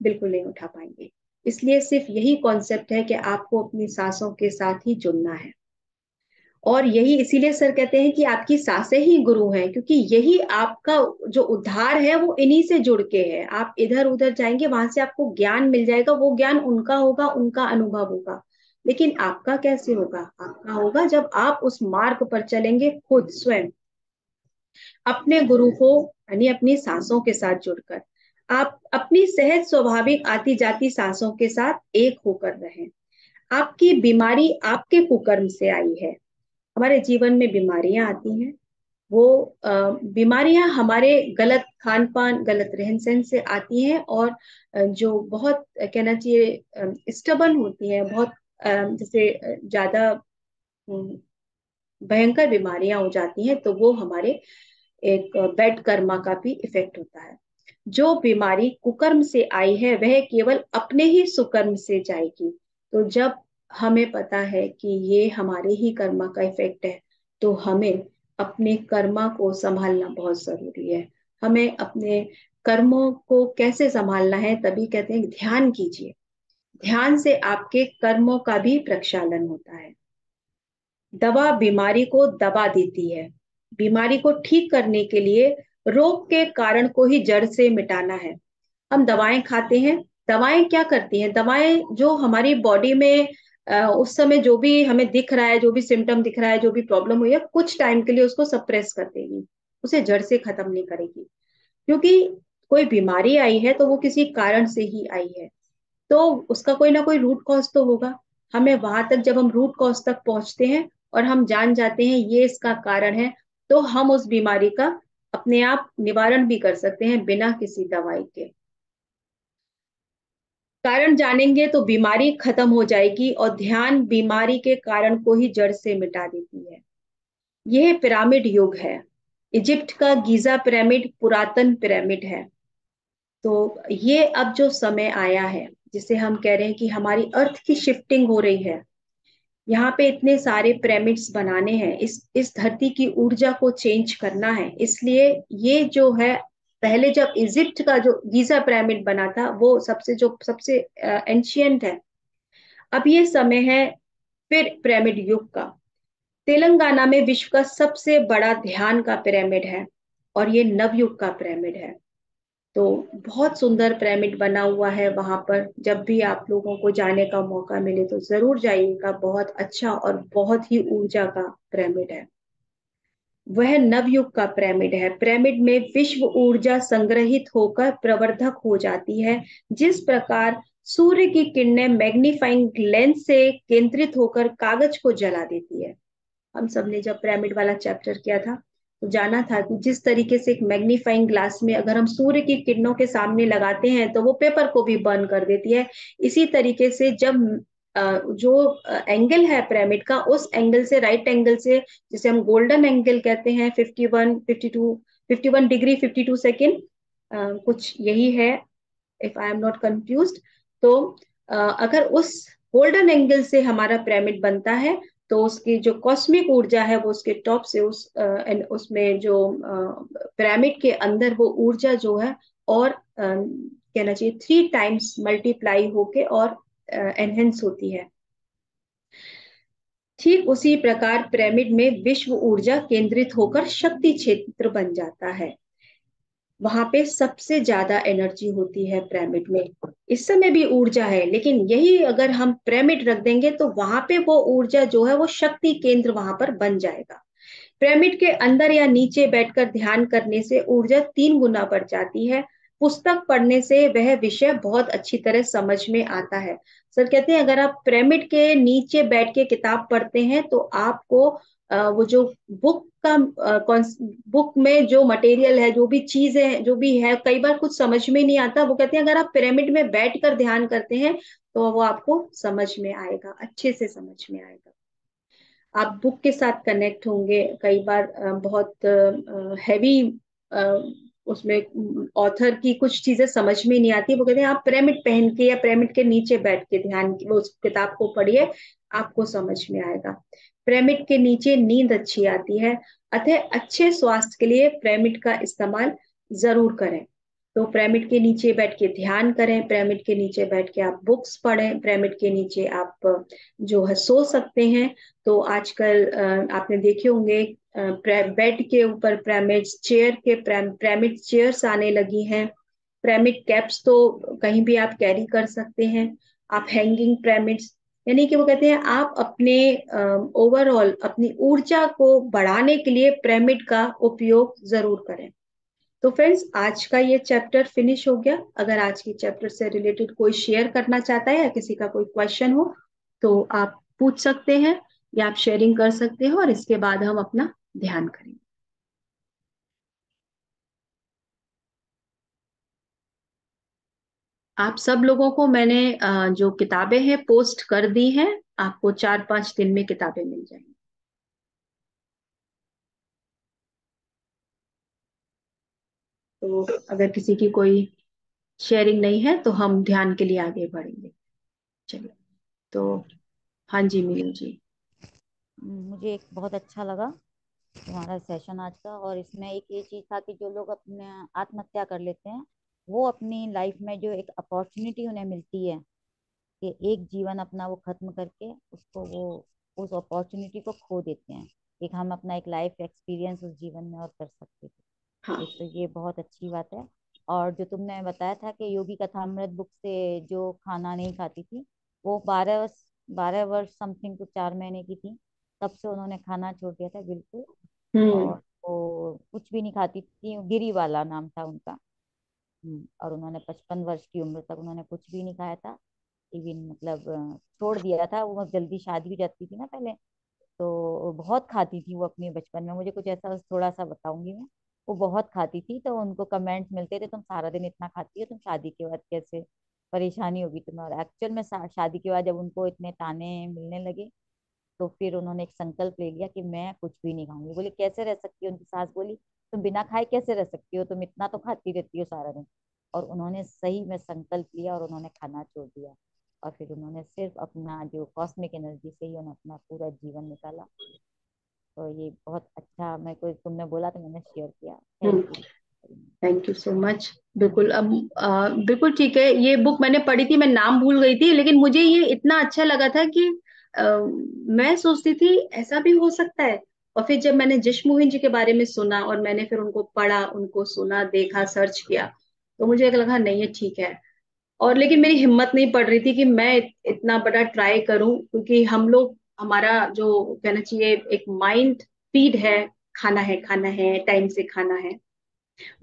[SPEAKER 1] बिल्कुल नहीं उठा पाएंगे। इसलिए सिर्फ यही कॉन्सेप्ट है कि आपको अपनी सांसों के साथ ही जुड़ना है। और यही इसीलिए सर कहते हैं कि आपकी सांसें ही गुरु हैं, क्योंकि यही आपका जो उद्धार है वो इन्हीं से जुड़ के है। आप इधर उधर जाएंगे, वहां से आपको ज्ञान मिल जाएगा, वो ज्ञान उनका होगा, उनका अनुभव होगा। लेकिन आपका कैसे होगा? आपका होगा जब आप उस मार्ग पर चलेंगे, खुद स्वयं अपने गुरु को, यानी अपनी सांसों के साथ जुड़कर। आप अपनी सहज स्वाभाविक आती जाती सांसों के साथ एक होकर रहें। आपकी बीमारी आपके कुकर्म से आई है। हमारे जीवन में बीमारियां आती हैं, वो बीमारियां हमारे गलत खान पान, गलत रहन सहन से आती हैं। और जो बहुत कहना चाहिए स्टबन होती हैं, बहुत जैसे ज्यादा भयंकर बीमारियां हो जाती हैं, तो वो हमारे एक बैड कर्मा का भी इफेक्ट होता है। जो बीमारी कुकर्म से आई है वह केवल अपने ही सुकर्म से जाएगी। तो जब हमें पता है कि ये हमारे ही कर्मा का इफेक्ट है, तो हमें अपने कर्मा को संभालना बहुत जरूरी है। हमें अपने कर्मों को कैसे संभालना है, तभी कहते हैं ध्यान कीजिए। ध्यान से आपके कर्मों का भी प्रक्षालन होता है। दवा बीमारी को दबा देती है। बीमारी को ठीक करने के लिए रोग के कारण को ही जड़ से मिटाना है। हम दवाएं खाते हैं। दवाएं क्या करती हैं? दवाएं जो हमारी बॉडी में उस समय जो भी हमें दिख रहा है, जो भी सिम्टम दिख रहा है, जो भी प्रॉब्लम हुई है, कुछ टाइम के लिए उसको सप्रेस कर देगी, उसे जड़ से खत्म नहीं करेगी। क्योंकि कोई बीमारी आई है तो वो किसी कारण से ही आई है, तो उसका कोई ना कोई रूट कॉज तो होगा। हमें वहां तक, जब हम रूट कॉज तक पहुंचते हैं और हम जान जाते हैं ये इसका कारण है, तो हम उस बीमारी का अपने आप निवारण भी कर सकते हैं बिना किसी दवाई के। कारण जानेंगे तो बीमारी खत्म हो जाएगी, और ध्यान बीमारी के कारण को ही जड़ से मिटा देती है। यह पिरामिड युग है। इजिप्ट का गीजा पिरामिड पुरातन पिरामिड है। तो ये अब जो समय आया है, जिसे हम कह रहे हैं कि हमारी अर्थ की शिफ्टिंग हो रही है, यहाँ पे इतने सारे पिरामिड्स बनाने हैं, इस धरती की ऊर्जा को चेंज करना है। इसलिए ये जो है, पहले जब इजिप्ट का जो गीजा पिरामिड बना था वो सबसे एंशियंट है। अब ये समय है फिर पिरामिड युग का। तेलंगाना में विश्व का सबसे बड़ा ध्यान का पिरामिड है, और ये नवयुग का पिरामिड है। तो बहुत सुंदर पिरामिड बना हुआ है वहां पर। जब भी आप लोगों को जाने का मौका मिले तो जरूर जाइएगा। बहुत अच्छा और बहुत ही ऊर्जा का पिरामिड है। वह नवयुग का पिरामिड है। पिरामिड में विश्व ऊर्जा संग्रहित होकर प्रवर्धक हो जाती है। जिस प्रकार सूर्य की किरणें मैग्नीफाइंग लेंस से केंद्रित होकर कागज को जला देती है। हम सबने जब पिरामिड वाला चैप्टर किया था तो जाना था कि जिस तरीके से एक मैग्नीफाइंग ग्लास में अगर हम सूर्य की किरणों के सामने लगाते हैं तो वो पेपर को भी बर्न कर देती है। इसी तरीके से जब जो एंगल है पिरामिड का, उस एंगल से, राइट एंगल से, जिसे हम गोल्डन एंगल कहते हैं, 51 डिग्री 52 सेकेंड, कुछ यही है, if I am not confused. तो अगर उस गोल्डन एंगल से हमारा पिरामिड बनता है, तो उसकी जो कॉस्मिक ऊर्जा है वो उसके टॉप से उसमें जो पिरामिड के अंदर वो ऊर्जा जो है, और कहना चाहिए 3 टाइम्स मल्टीप्लाई होके और एनहेंस होती है। ठीक उसी प्रकार पिरामिड में विश्व ऊर्जा केंद्रित होकर शक्ति क्षेत्र बन जाता है। वहां पे सबसे ज्यादा एनर्जी होती है पिरामिड में। इस समय भी ऊर्जा है, लेकिन यही अगर हम पिरामिड रख देंगे तो वहां पे वो ऊर्जा जो है वो शक्ति केंद्र वहां पर बन जाएगा। पिरामिड के अंदर या नीचे बैठकर ध्यान करने से ऊर्जा 3 गुना बढ़ जाती है। पुस्तक पढ़ने से वह विषय बहुत अच्छी तरह समझ में आता है। सर कहते हैं अगर आप पिरामिड के नीचे बैठ के किताब पढ़ते हैं तो आपको वो जो बुक का बुक में जो मटेरियल है, जो भी चीजें हैं, जो भी है, कई बार कुछ समझ में नहीं आता। वो कहते हैं अगर आप पिरामिड में बैठकर ध्यान करते हैं तो वो आपको समझ में आएगा, अच्छे से समझ में आएगा। आप बुक के साथ कनेक्ट होंगे। कई बार बहुत हैवी उसमें ऑथर की कुछ चीजें समझ में नहीं आती, वो कहते हैं आप पिरामिड पहन के या पिरामिड के नीचे बैठ के ध्यान वो उस किताब को पढ़िए, आपको समझ में आएगा। पिरामिड के नीचे नींद अच्छी आती है। अतः अच्छे स्वास्थ्य के लिए पिरामिड का इस्तेमाल जरूर करें। तो पिरामिड के नीचे बैठ के ध्यान करें, पिरामिड के नीचे बैठ के आप बुक्स पढ़ें, पिरामिड के नीचे आप जो है सो सकते हैं। तो आजकल आपने देखे होंगे बेड के ऊपर पिरामिड्स, चेयर के पिरामिड चेयर्स आने लगी हैं। पिरामिड कैप्स तो कहीं भी आप कैरी कर सकते हैं। आप हैंगिंग पिरामिड्स, यानी कि वो कहते हैं आप अपने ओवरऑल अपनी ऊर्जा को बढ़ाने के लिए पिरामिड का उपयोग जरूर करें। तो फ्रेंड्स, आज का ये चैप्टर फिनिश हो गया। अगर आज के चैप्टर से रिलेटेड कोई शेयर करना चाहता है या किसी का कोई क्वेश्चन हो तो आप पूछ सकते हैं या आप शेयरिंग कर सकते हो, और इसके बाद हम अपना ध्यान करेंगे। आप सब लोगों को मैंने जो किताबें हैं पोस्ट कर दी हैं। आपको 4-5 दिन में किताबें मिल जाएंगी। तो अगर किसी की कोई शेयरिंग नहीं है तो हम ध्यान के लिए आगे बढ़ेंगे। चलिए। तो हाँ जी मीनू जी।
[SPEAKER 2] मुझे एक बहुत अच्छा लगा तुम्हारा सेशन आज का। और इसमें एक ये चीज था कि जो लोग अपने आत्महत्या कर लेते हैं, वो अपनी लाइफ में जो एक अपॉर्चुनिटी उन्हें मिलती है कि एक जीवन अपना वो खत्म करके उसको वो उस अपॉर्चुनिटी को खो देते हैं। एक हम अपना एक लाइफ एक्सपीरियंस उस जीवन में और कर सकते थे।
[SPEAKER 1] हाँ।
[SPEAKER 2] एक तो ये बहुत अच्छी बात है। और जो तुमने बताया था कि योगी कथामृत बुक से जो खाना नहीं खाती थी, वो 12 वर्ष समथिंग कुछ 4 महीने की थी, तब से उन्होंने खाना छोड़ दिया था बिल्कुल।
[SPEAKER 1] हम्म।
[SPEAKER 2] और वो कुछ भी नहीं खाती थी, गिरी वाला नाम था उनका। और उन्होंने 55 वर्ष की उम्र तक उन्होंने कुछ भी नहीं खाया था। इवन मतलब छोड़ दिया था। वो जल्दी शादी हो जाती थी ना पहले, तो बहुत खाती थी वो अपने बचपन में। मुझे कुछ ऐसा थोड़ा सा बताऊंगी मैं। वो बहुत खाती थी, तो उनको कमेंट्स मिलते थे, तुम सारा दिन इतना खाती हो, तुम शादी के बाद कैसे, परेशानी होगी तुम्हें। और एक्चुअल में शादी के बाद जब उनको इतने ताने मिलने लगे, तो फिर उन्होंने एक संकल्प ले लिया कि मैं कुछ भी नहीं खाऊंगी। बोले कैसे रह सकती हो, उनकी सास बोली तुम बिना खाए कैसे रह सकती हो, तुम इतना तो खाती रहती हो सारा दिन। और उन्होंने सही में संकल्प लिया और उन्होंने खाना छोड़ दिया। और फिर उन्होंने सिर्फ अपना जो कॉस्मिक एनर्जी से ही उन्होंने अपना पूरा जीवन निकाला। तो ये बहुत अच्छा, मेरे को तुमने बोला तो मैंने शेयर किया। Thank
[SPEAKER 1] hmm.
[SPEAKER 2] You.
[SPEAKER 1] Thank you so much. बिल्कुल। अब बिल्कुल ठीक है, ये बुक मैंने पढ़ी थी, मैं नाम भूल गई थी, लेकिन मुझे ये इतना अच्छा लगा था कि अ, मैं सोचती थी ऐसा भी हो सकता है। और फिर जब मैंने जिश मोहन जी के बारे में सुना और मैंने फिर उनको पढ़ा, उनको सुना, देखा, सर्च किया, तो मुझे लगा नहीं ये ठीक है। और लेकिन मेरी हिम्मत नहीं पड़ रही थी कि मैं इतना बड़ा ट्राई करूं, क्योंकि हम लोग, हमारा जो कहना चाहिए एक माइंड फीड है, खाना है, टाइम से खाना है।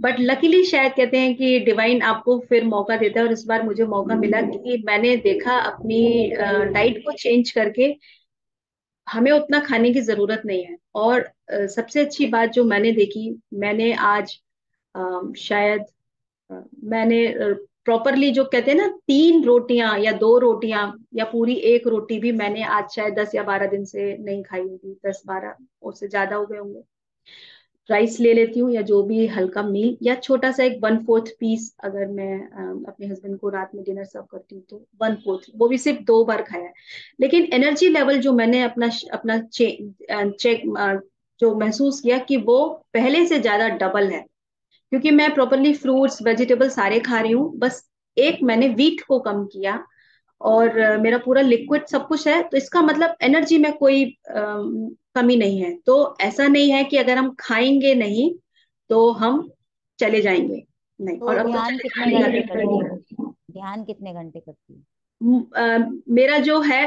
[SPEAKER 1] बट लकीली शायद कहते हैं कि डिवाइन आपको फिर मौका देता है, और इस बार मुझे मौका मिला कि मैंने देखा अपनी डाइट को चेंज करके हमें उतना खाने की जरूरत नहीं है। और सबसे अच्छी बात जो मैंने देखी, मैंने आज शायद मैंने प्रॉपरली जो कहते हैं ना 3 रोटियां या 2 रोटियां या पूरी 1 रोटी भी मैंने आज शायद 10 या 12 दिन से नहीं खाई होगी, 10 12 उससे ज्यादा हो गए होंगे। राइस ले लेती हूँ या जो भी हल्का मील, या छोटा सा एक 1/4 पीस, अगर मैं अपने हस्बैंड को रात में डिनर सर्व करती हूँ तो 1/4, वो भी सिर्फ 2 बार खाया है। लेकिन एनर्जी लेवल जो मैंने अपना अपना चेक जो महसूस किया कि वो पहले से ज्यादा डबल है, क्योंकि मैं प्रॉपरली फ्रूट्स वेजिटेबल सारे खा रही हूँ। बस एक मैंने वीट को कम किया, और मेरा पूरा लिक्विड सब कुछ है, तो इसका मतलब एनर्जी में कोई कमी नहीं है। तो ऐसा नहीं है कि अगर हम खाएंगे नहीं तो हम चले जाएंगे, नहीं, और
[SPEAKER 2] तो
[SPEAKER 1] अब तो
[SPEAKER 2] ध्यान
[SPEAKER 1] चले
[SPEAKER 2] कितने
[SPEAKER 1] जाने का
[SPEAKER 2] घंटे
[SPEAKER 1] चक्कर
[SPEAKER 2] करती
[SPEAKER 1] नहीं
[SPEAKER 2] हो?
[SPEAKER 1] है।
[SPEAKER 2] ध्यान कितने घंटे करती हो?
[SPEAKER 1] मेरा जो है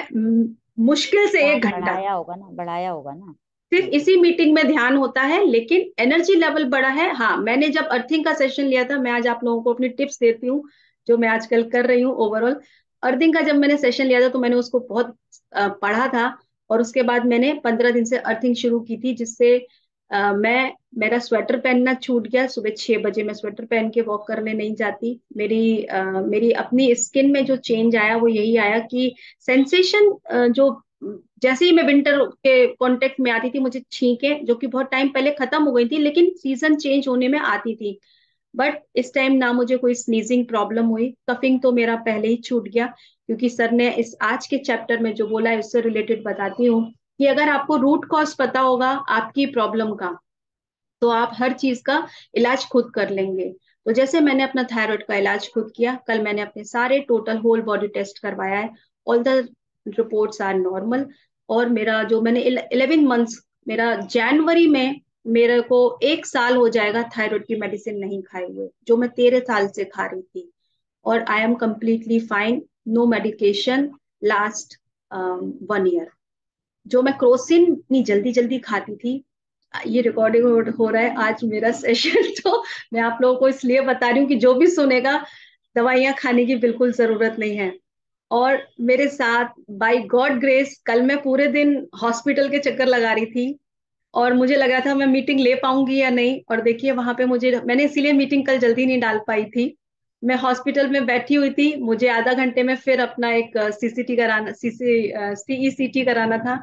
[SPEAKER 1] मुश्किल से
[SPEAKER 2] ध्यान
[SPEAKER 1] 1 घंटा
[SPEAKER 2] बढ़ाया होगा ना, बढ़ाया होगा ना?
[SPEAKER 1] सिर्फ
[SPEAKER 2] बिल्कुल।
[SPEAKER 1] इसी मीटिंग में ध्यान होता है, लेकिन एनर्जी लेवल बड़ा है। हाँ, मैंने जब अर्थिंग का सेशन लिया था, मैं आज आप लोगों को अपनी टिप्स देती हूँ जो मैं आजकल कर रही हूँ ओवरऑल। अर्थिंग का जब मैंने सेशन लिया था तो मैंने उसको बहुत पढ़ा था, और उसके बाद मैंने 15 दिन से अर्थिंग शुरू की थी, जिससे मैं मेरा स्वेटर पहनना छूट गया। सुबह 6 बजे मैं स्वेटर पहन के वॉक करने नहीं जाती। मेरी अपनी स्किन में जो चेंज आया वो यही आया कि सेंसेशन जो जैसे ही मैं विंटर के कांटेक्ट में आती थी, मुझे छींकें जो कि बहुत टाइम पहले खत्म हो गई थी, लेकिन सीजन चेंज होने में आती थी। बट इस टाइम ना मुझे कोई स्नीजिंग प्रॉब्लम हुई। कफिंग तो मेरा पहले ही छूट गया, क्योंकि सर ने इस आज के चैप्टर में जो बोला है उससे रिलेटेड बताती हूँ कि अगर आपको रूट कॉज पता होगा आपकी प्रॉब्लम का, तो आप हर चीज का इलाज खुद कर लेंगे। तो जैसे मैंने अपना थायराइड का इलाज खुद किया, कल मैंने अपने सारे टोटल होल बॉडी टेस्ट करवाया है। All the reports are normal. और मेरा जो मैंने 11 मंथ्स, मेरा जनवरी में मेरे को 1 साल हो जाएगा थायराइड की मेडिसिन नहीं खाए हुए, जो मैं 13 साल से खा रही थी। और I am completely fine, no medication last 1 year. जो मैं क्रोसिन इतनी जल्दी जल्दी खाती थी, ये रिकॉर्डिंग हो रहा है आज मेरा सेशन तो मैं आप लोगों को इसलिए बता रही हूँ कि जो भी सुनेगा, दवाइयां खाने की बिल्कुल जरूरत नहीं है। और मेरे साथ बाय गॉड ग्रेस कल मैं पूरे दिन हॉस्पिटल के चक्कर लगा रही थी, और मुझे लगा था मैं मीटिंग ले पाऊंगी या नहीं, और देखिए वहां पे मैंने इसीलिए मीटिंग कल जल्दी नहीं डाल पाई थी। मैं हॉस्पिटल में बैठी हुई थी, मुझे आधा घंटे में फिर अपना एक सीसीटी कराना, सीईसीटी कराना था।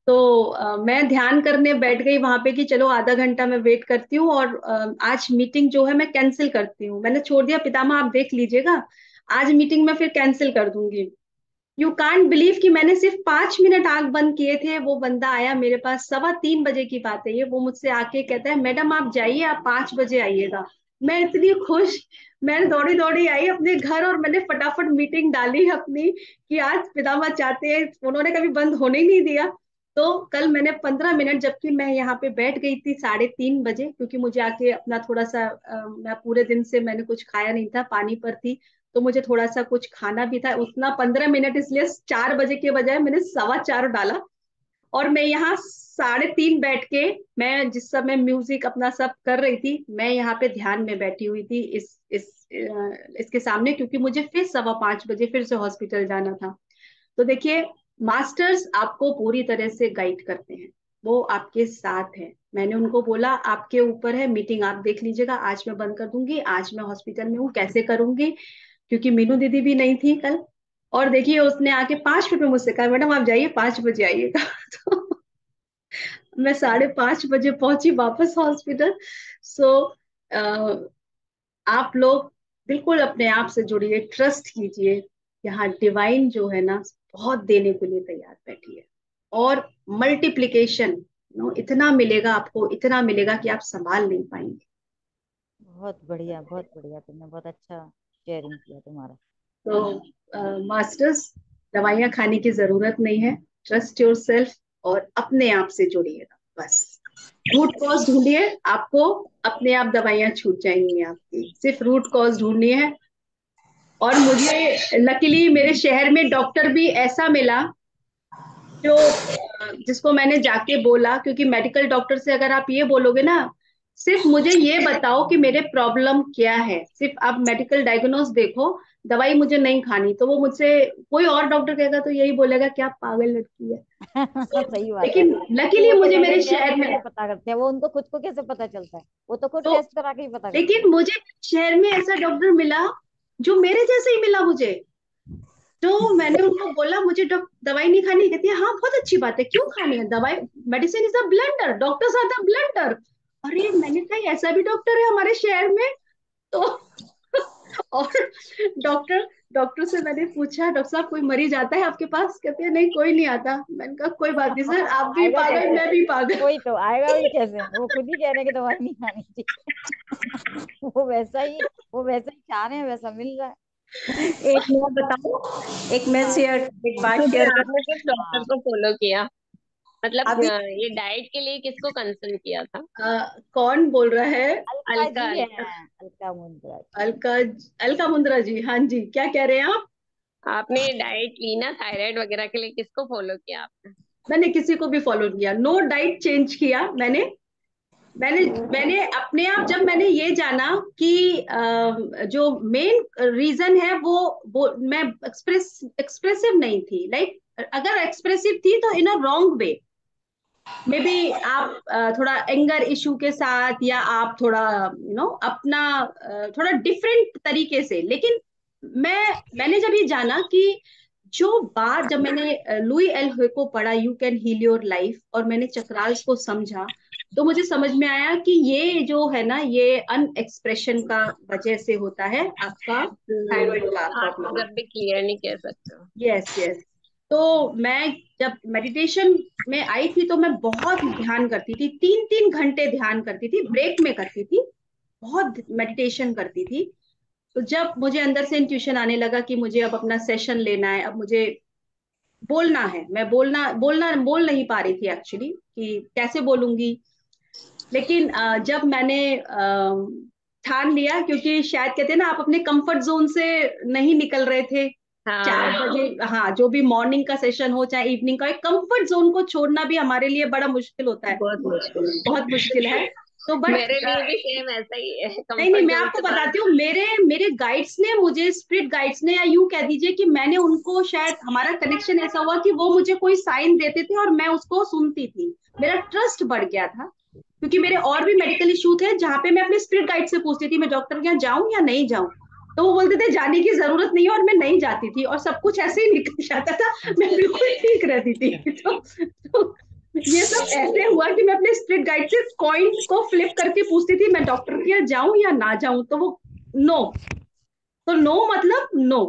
[SPEAKER 1] तो मैं ध्यान करने बैठ गई वहां पे कि चलो आधा घंटा मैं वेट करती हूँ, और आज मीटिंग जो है मैं कैंसिल करती हूँ। मैंने छोड़ दिया, पितामा आप देख लीजिएगा, आज मीटिंग में फिर कैंसिल कर दूंगी। यू कांट बिलीव कि मैंने सिर्फ 5 मिनट आंख बंद किए थे, वो बंदा आया मेरे पास, 3:15 की बात है ये, वो मुझसे आके कहता है मैडम आप जाइए, आप 5 बजे आइएगा। मैं इतनी खुश, मैं दौड़ी दौड़ी आई अपने घर, और मैंने फटाफट मीटिंग डाली अपनी कि आज पितामह चाहते हैं, उन्होंने कभी बंद होने ही नहीं दिया। तो कल मैंने 15 मिनट, जबकि मैं यहाँ पे बैठ गई थी 3:30 बजे, क्योंकि मुझे आके अपना थोड़ा सा मैं पूरे दिन से मैंने कुछ खाया नहीं था, पानी पर थी, तो मुझे थोड़ा सा कुछ खाना भी था उतना 15 मिनट, इसलिए 4 बजे के बजाय मैंने 4:15 डाला। और मैं यहाँ 3:30 बैठ के, मैं जिस समय म्यूजिक अपना सब कर रही थी, मैं यहाँ पे ध्यान में बैठी हुई थी इसके सामने, क्योंकि मुझे फिर 5:15 बजे फिर से हॉस्पिटल जाना था। तो देखिए, मास्टर्स आपको पूरी तरह से गाइड करते हैं, वो आपके साथ है। मैंने उनको बोला आपके ऊपर है, मीटिंग आप देख लीजिएगा, आज मैं बंद कर दूंगी, आज मैं हॉस्पिटल में हूँ, कैसे करूंगी, क्योंकि मीनू दीदी भी नहीं थी कल। और देखिए उसने आके 5 मिनट में मुझसे कहा मैडम आप जाइए, 5 बजे आइएगा। तो मैं 5:30 बजे पहुंची वापस हॉस्पिटल। सो आप लोग बिल्कुल अपने आप से जुड़िए, ट्रस्ट कीजिए, यहाँ डिवाइन जो है ना बहुत देने के लिए तैयार बैठी है। और मल्टीप्लिकेशन नो, इतना मिलेगा आपको, इतना मिलेगा कि आप संभाल नहीं पाएंगे।
[SPEAKER 2] बहुत बढ़िया, तुमने बहुत अच्छा शेयरिंग किया तुम्हारा।
[SPEAKER 1] तो मास्टर्स, दवाइयां खाने की जरूरत नहीं है, ट्रस्ट योर सेल्फ, और अपने आप से जुड़िएगा बस। रूट कॉज ढूंढिए, आपको अपने आप दवाइयां छूट जाएंगी आपकी, सिर्फ रूट कॉज ढूंढनी है। और मुझे लकीली मेरे शहर में डॉक्टर भी ऐसा मिला जो जिसको मैंने जाके बोला, क्योंकि मेडिकल डॉक्टर से अगर आप ये बोलोगे ना, सिर्फ मुझे ये बताओ कि मेरे प्रॉब्लम क्या है, सिर्फ आप मेडिकल डायग्नोस देखो, दवाई मुझे नहीं खानी, तो वो मुझसे, कोई और डॉक्टर कहेगा तो यही बोलेगा क्या पागल लड़की है।
[SPEAKER 2] सही बात है।
[SPEAKER 1] लेकिन
[SPEAKER 2] कि
[SPEAKER 1] लकीली
[SPEAKER 2] वो
[SPEAKER 1] मुझे
[SPEAKER 2] कैसे
[SPEAKER 1] मेरे शहर
[SPEAKER 2] टेस्ट
[SPEAKER 1] में,
[SPEAKER 2] कैसे पता करते हैं, वो उनको खुद को कैसे पता चलता है, वो तो खुद
[SPEAKER 1] तो
[SPEAKER 2] टेस्ट करा के ही पता करते
[SPEAKER 1] लेकिन
[SPEAKER 2] हैं।
[SPEAKER 1] मुझे शहर में ऐसा डॉक्टर मिला जो मेरे जैसे ही मिला मुझे। तो मैंने उनको बोला मुझे दवाई नहीं खानी, कहती है हाँ बहुत अच्छी बात है, क्यों खानी है दवाई, medicine is a blunder, doctors are the blunder. अरे मैंने कहा ऐसा भी डॉक्टर है हमारे शहर में। तो और डॉक्टर डॉक्टर से मैंने पूछा डॉक्टर साहब कोई मरीज आता है आपके पास, कहते हैं नहीं कोई नहीं आता। मैंने कहा कोई बात नहीं सर, आप भी
[SPEAKER 2] आएगा
[SPEAKER 1] पागल
[SPEAKER 2] कैसे?
[SPEAKER 1] मैं भी पागल।
[SPEAKER 2] कोई तो आएगा भी कैसे, वो खुद ही कह रहे हैं कि दवाई नहीं खानी चाहिए। वो वैसा ही चाह रहे हैं, वैसा मिल रहा है।
[SPEAKER 1] एक मैं बताऊं, एक बात
[SPEAKER 3] फिर
[SPEAKER 1] शेयर
[SPEAKER 3] आपने किस डॉक्टर
[SPEAKER 2] हाँ।
[SPEAKER 3] को फॉलो किया? मतलब
[SPEAKER 1] अभी
[SPEAKER 3] ये डाइट के लिए किसको कंसल्ट किया था?
[SPEAKER 1] कौन बोल रहा है?
[SPEAKER 2] अलका
[SPEAKER 3] अलका,
[SPEAKER 2] जी है।
[SPEAKER 3] अलका।
[SPEAKER 2] अलका मुंद्रा जी।
[SPEAKER 1] अलका, अलका मुंद्रा जी, हाँ जी, क्या कह रहे हैं आप?
[SPEAKER 3] आपने डाइट ली ना थायराइड वगैरह के लिए, किसको फॉलो किया आपने?
[SPEAKER 1] मैंने किसी को भी फॉलो किया, नो डाइट चेंज किया मैंने। मैंने मैंने अपने आप, जब मैंने ये जाना कि जो मेन रीजन है वो मैं एक्सप्रेसिव नहीं थी, लाइक अगर एक्सप्रेसिव थी तो इन a wrong way, may be आप थोड़ा एंगर इशू के साथ, या आप थोड़ा अपना थोड़ा डिफरेंट तरीके से। लेकिन मैंने जब ये जाना कि जो बात, जब मैंने लुई एल हे को पढ़ा, you can heal your life, और मैंने चक्राल्स को समझा, तो मुझे समझ में आया कि ये जो है ना, ये अनएक्सप्रेशन का वजह से होता है आपका थायराइड का
[SPEAKER 3] आप
[SPEAKER 1] प्रॉब्लम।
[SPEAKER 3] जब भी क्लियर नहीं कह सकते हो।
[SPEAKER 1] Yes yes. तो मैं जब मेडिटेशन में आई थी तो मैं बहुत ध्यान करती थी, 3-3 घंटे ध्यान करती थी, ब्रेक में करती थी, बहुत मेडिटेशन करती थी। तो जब मुझे अंदर से इंट्यूशन आने लगा कि मुझे अब अपना सेशन लेना है, अब मुझे बोलना है, मैं बोल नहीं पा रही थी एक्चुअली कि कैसे बोलूंगी। लेकिन जब मैंने ठान लिया, क्योंकि शायद कहते हैं ना, आप अपने कंफर्ट जोन से नहीं निकल रहे थे। चार
[SPEAKER 3] हाँ,
[SPEAKER 1] बजे हाँ, जो भी मॉर्निंग का सेशन हो चाहे इवनिंग का, एक कंफर्ट जोन को छोड़ना भी हमारे लिए बड़ा मुश्किल होता है,
[SPEAKER 3] बहुत मुश्किल
[SPEAKER 1] बहुत मुश्किल है। तो
[SPEAKER 3] है।
[SPEAKER 1] बट
[SPEAKER 3] मेरे लिए भी सेम ऐसा ही है,
[SPEAKER 1] नहीं नहीं,
[SPEAKER 3] कंफर्ट
[SPEAKER 1] मैं
[SPEAKER 3] जोन
[SPEAKER 1] आपको
[SPEAKER 3] से बाहर
[SPEAKER 1] बताती हूँ,
[SPEAKER 3] जाना।
[SPEAKER 1] मेरे मेरे गाइड्स ने मुझे, स्पिरिट गाइड्स ने, या यूं कह दीजिए कि मैंने उनको, शायद हमारा कनेक्शन ऐसा हुआ कि वो मुझे कोई साइन देते थे और मैं उसको सुनती थी, मेरा ट्रस्ट बढ़ गया था। क्योंकि मेरे और भी मेडिकल इशू थे जहां पे मैं अपने स्पिरिट गाइड से पूछती थी मैं डॉक्टर के यहाँ जाऊं या नहीं जाऊं, तो वो बोलते थे जाने की जरूरत नहीं है, और मैं नहीं जाती थी, और सब कुछ ऐसे ही निकल जाता था, मैं बिल्कुल ठीक रहती थी। तो ये सब ऐसे हुआ कि मैं अपने स्पिरिट गाइड से कॉइन को फ्लिप करके पूछती थी मैं डॉक्टर के यहाँ जाऊं या ना जाऊं, तो वो नो, तो नो मतलब नो।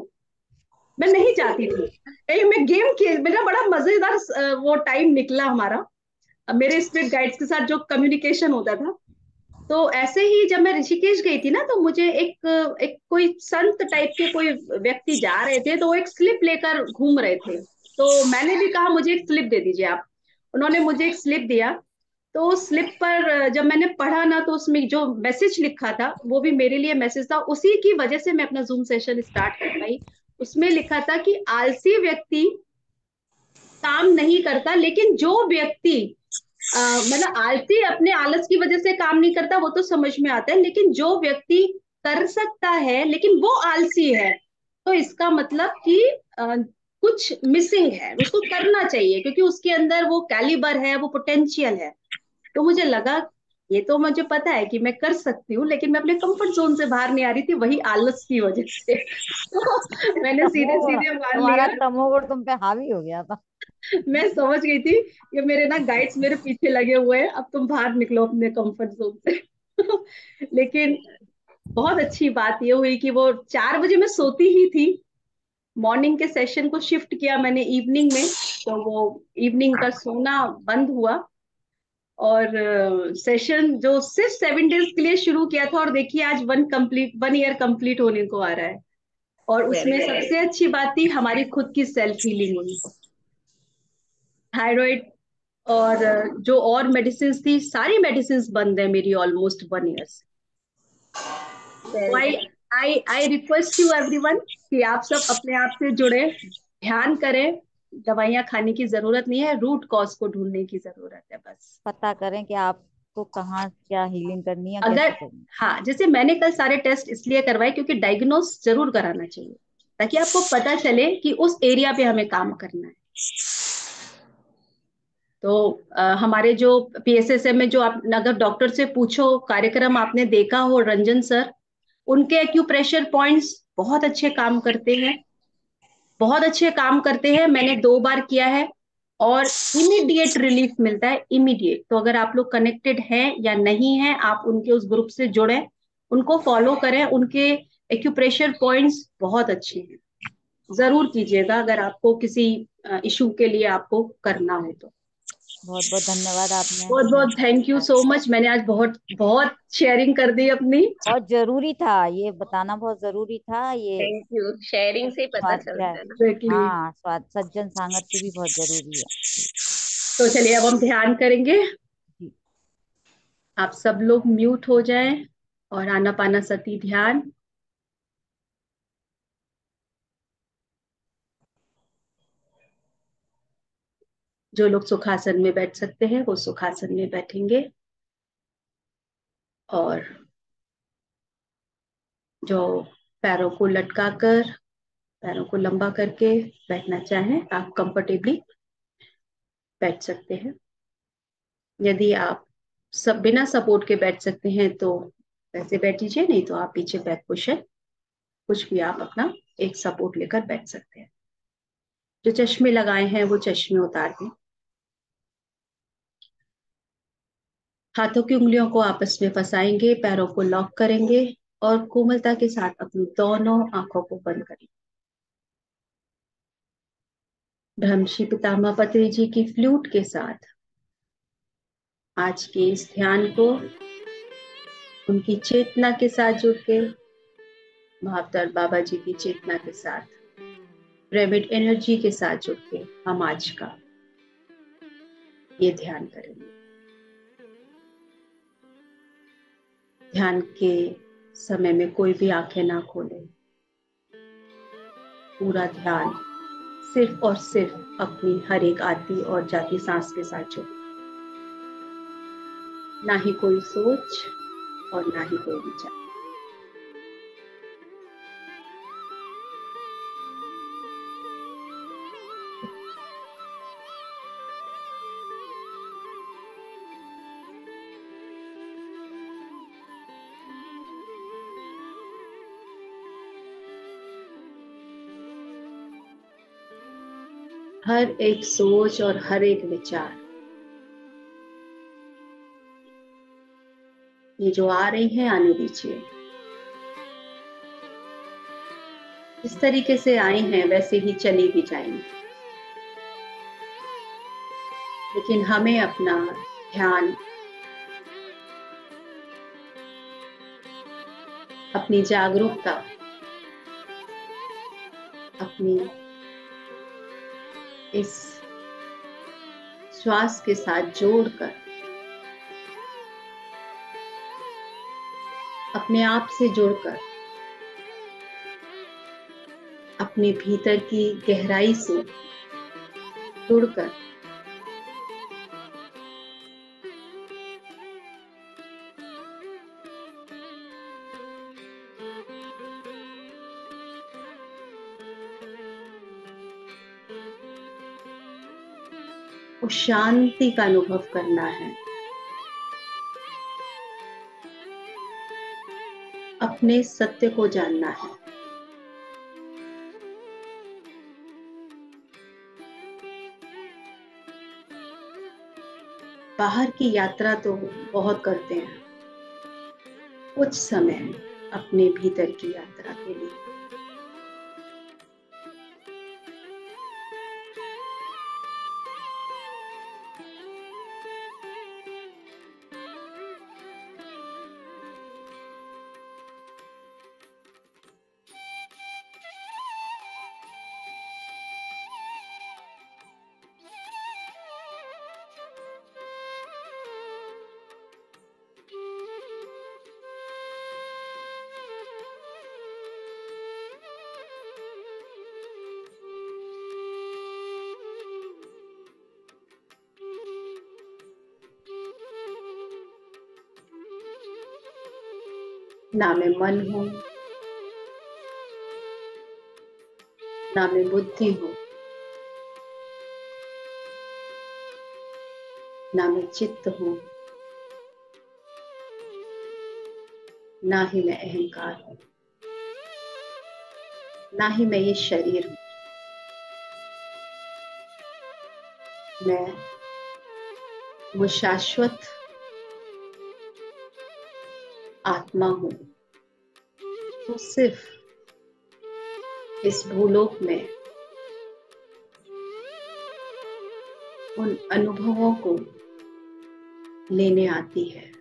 [SPEAKER 1] मैं नहीं चाहती थी कहीं मैं गेम खेल, मेरा बड़ा मजेदार वो टाइम निकला हमारा, मेरे स्पिरिट गाइड्स के साथ जो कम्युनिकेशन होता था। तो ऐसे ही जब मैं ऋषिकेश गई थी ना, तो मुझे एक कोई संत टाइप के कोई व्यक्ति जा रहे थे, तो वो एक स्लिप लेकर घूम रहे थे। तो मैंने भी कहा मुझे एक स्लिप दे दीजिए आप। उन्होंने मुझे एक स्लिप दिया। तो उस स्लिप पर जब मैंने पढ़ा ना, तो उसमें जो मैसेज लिखा था वो भी मेरे लिए मैसेज था, उसी की वजह से मैं अपना जूम सेशन स्टार्ट कर पाई। उसमें लिखा था कि आलसी व्यक्ति काम नहीं करता, लेकिन जो व्यक्ति मतलब आलसी अपने आलस की वजह से काम नहीं करता, वो तो समझ में आता है, लेकिन जो व्यक्ति कर सकता है लेकिन वो आलसी है, तो इसका मतलब कि कुछ मिसिंग है, उसको करना चाहिए, क्योंकि उसके अंदर वो कैलिबर है, वो पोटेंशियल है। तो मुझे लगा ये तो मुझे पता है कि मैं कर सकती हूँ, लेकिन मैं अपने कंफर्ट जोन से बाहर नहीं आ रही थी, वही आलस की वजह से। तो मैंने सीधे
[SPEAKER 2] तमोगुण,
[SPEAKER 1] सीधे मान
[SPEAKER 2] तुम्हारा
[SPEAKER 1] लिया।
[SPEAKER 2] तमोगुण तुम पे हावी हो गया था।
[SPEAKER 1] मैं समझ गई थी कि मेरे ना गाइड्स मेरे पीछे लगे हुए हैं, अब तुम बाहर निकलो अपने कंफर्ट जोन से। लेकिन बहुत अच्छी बात ये हुई कि वो 4 बजे मैं सोती ही थी। मॉर्निंग के सेशन को शिफ्ट किया मैंने इवनिंग में, तो वो इवनिंग का सोना बंद हुआ। और सेशन जो सिर्फ 7 डेज के लिए शुरू किया था, और देखिए आज 1 ईयर कंप्लीट होने को आ रहा है। और
[SPEAKER 3] वेरी
[SPEAKER 1] उसमें
[SPEAKER 3] नाइस।
[SPEAKER 1] सबसे अच्छी बात थी हमारी खुद की सेल्फ हीलिंग हुई। थायराइड और जो और मेडिसिन थी, सारी मेडिसिन बंद है मेरी ऑलमोस्ट 1 ईयर से। तो
[SPEAKER 3] very
[SPEAKER 1] I
[SPEAKER 3] nice.
[SPEAKER 1] I I request you everyone कि आप सब अपने आप से जुड़े, ध्यान करें। दवाइयां खाने की जरूरत नहीं है, रूट कॉज को ढूंढने की जरूरत है बस।
[SPEAKER 2] पता करें कि आपको कहाँ क्या हीलिंग करनी है,
[SPEAKER 1] अगर
[SPEAKER 2] कैसे करनी है।
[SPEAKER 1] हाँ, जैसे मैंने कल सारे टेस्ट इसलिए करवाए क्योंकि डायग्नोस जरूर कराना चाहिए, ताकि आपको पता चले कि उस एरिया पे हमें काम करना है। तो हमारे जो पीएसएसएम में जो आप अगर डॉक्टर से पूछो, कार्यक्रम आपने देखा हो, रंजन सर, उनके एक्यूप्रेशर पॉइंट्स बहुत अच्छे काम करते हैं, बहुत अच्छे काम करते हैं। मैंने 2 बार किया है और इमीडिएट रिलीफ मिलता है, इमीडिएट। तो अगर आप लोग कनेक्टेड हैं या नहीं हैं, आप उनके उस ग्रुप से जुड़े, उनको फॉलो करें, उनके एक्यूप्रेशर पॉइंट्स बहुत अच्छे हैं। जरूर कीजिएगा अगर आपको किसी इशू के लिए आपको करना हो तो।
[SPEAKER 2] बहुत बहुत धन्यवाद, आपने
[SPEAKER 1] बहुत
[SPEAKER 2] हमें
[SPEAKER 1] बहुत थैंक यू सो
[SPEAKER 2] बताया।
[SPEAKER 1] मच, मैंने आज बहुत बहुत शेयरिंग कर दी अपनी।
[SPEAKER 2] बहुत जरूरी था, ये बताना बहुत जरूरी था ये।
[SPEAKER 3] थैंक यू, शेयरिंग से ही पता
[SPEAKER 2] स्वास्थ्य,
[SPEAKER 3] चलता है ना।
[SPEAKER 1] एग्जैक्टली।
[SPEAKER 2] हाँ, सज्जन सांगत्य भी बहुत जरूरी है।
[SPEAKER 1] तो चलिए अब हम ध्यान करेंगे।
[SPEAKER 2] जी।
[SPEAKER 1] आप सब लोग म्यूट हो जाएं और आनापाना सती ध्यान। जो लोग सुखासन में बैठ सकते हैं वो सुखासन में बैठेंगे, और जो पैरों को लटका कर, पैरों को लंबा करके बैठना चाहें, आप कंफर्टेबली बैठ सकते हैं। यदि आप सब बिना सपोर्ट के बैठ सकते हैं तो वैसे बैठ लीजिए, नहीं तो आप पीछे बैक पोजिशन, कुछ भी आप अपना एक सपोर्ट लेकर बैठ सकते हैं। जो चश्मे लगाए हैं वो चश्मे उतार दें। हाथों की उंगलियों को आपस में फंसाएंगे, पैरों को लॉक करेंगे और कोमलता के साथ अपनी दोनों आंखों को बंद करें। ब्रह्मश्री पितामह पत्री जी की फ्लूट के साथ आज के इस ध्यान को उनकी चेतना के साथ जुड़ के, भावतर बाबा जी की चेतना के साथ, पिरामिड एनर्जी के साथ जुड़ के हम आज का ये ध्यान करेंगे। ध्यान के समय में कोई भी आंखें ना खोलें, पूरा ध्यान सिर्फ और सिर्फ अपनी हर एक आती और जाती सांस के साथ जुड़े। ना ही कोई सोच और ना ही कोई विचार। हर एक सोच और हर एक विचार, ये जो आ रही है आने दीजिए। जिस तरीके से आई हैं वैसे ही चली भी जाएंगी, लेकिन हमें अपना ध्यान, अपनी जागरूकता, अपनी इस श्वास के साथ जोड़कर अपने आप से जुड़कर अपने भीतर की गहराई से जुड़कर उस शांति का अनुभव करना है, अपने सत्य को जानना है। बाहर की यात्रा तो बहुत करते हैं, कुछ समय अपने भीतर की यात्रा के लिए। ना मैं मन हूं, ना मैं बुद्धि हूं, ना मैं चित्त हूं, ना ही मैं अहंकार हूं, ना ही मैं ये शरीर हूं। मैं वो शाश्वत आत्मा हूं, तो सिर्फ इस भूलोक में उन अनुभवों को लेने आती है।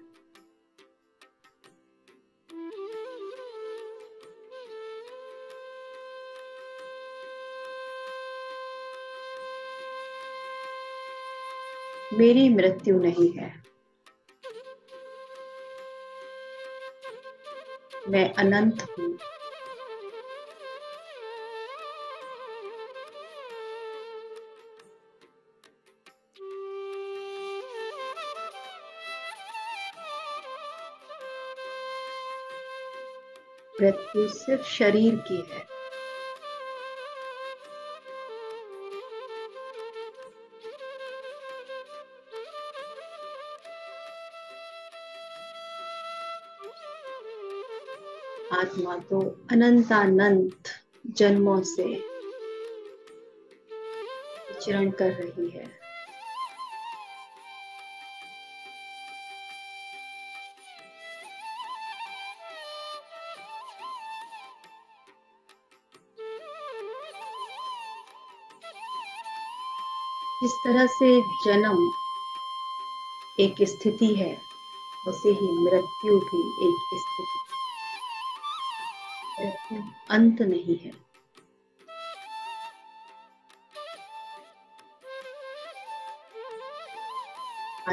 [SPEAKER 1] मेरी मृत्यु नहीं है, मैं अनंत हूं। मृत्यु सिर्फ शरीर की है। आत्मा तो अनंतानंत जन्मों से विचरण कर रही है। जिस तरह से जन्म एक स्थिति है, वैसे ही मृत्यु भी एक स्थिति। मृत्यु अंत नहीं है।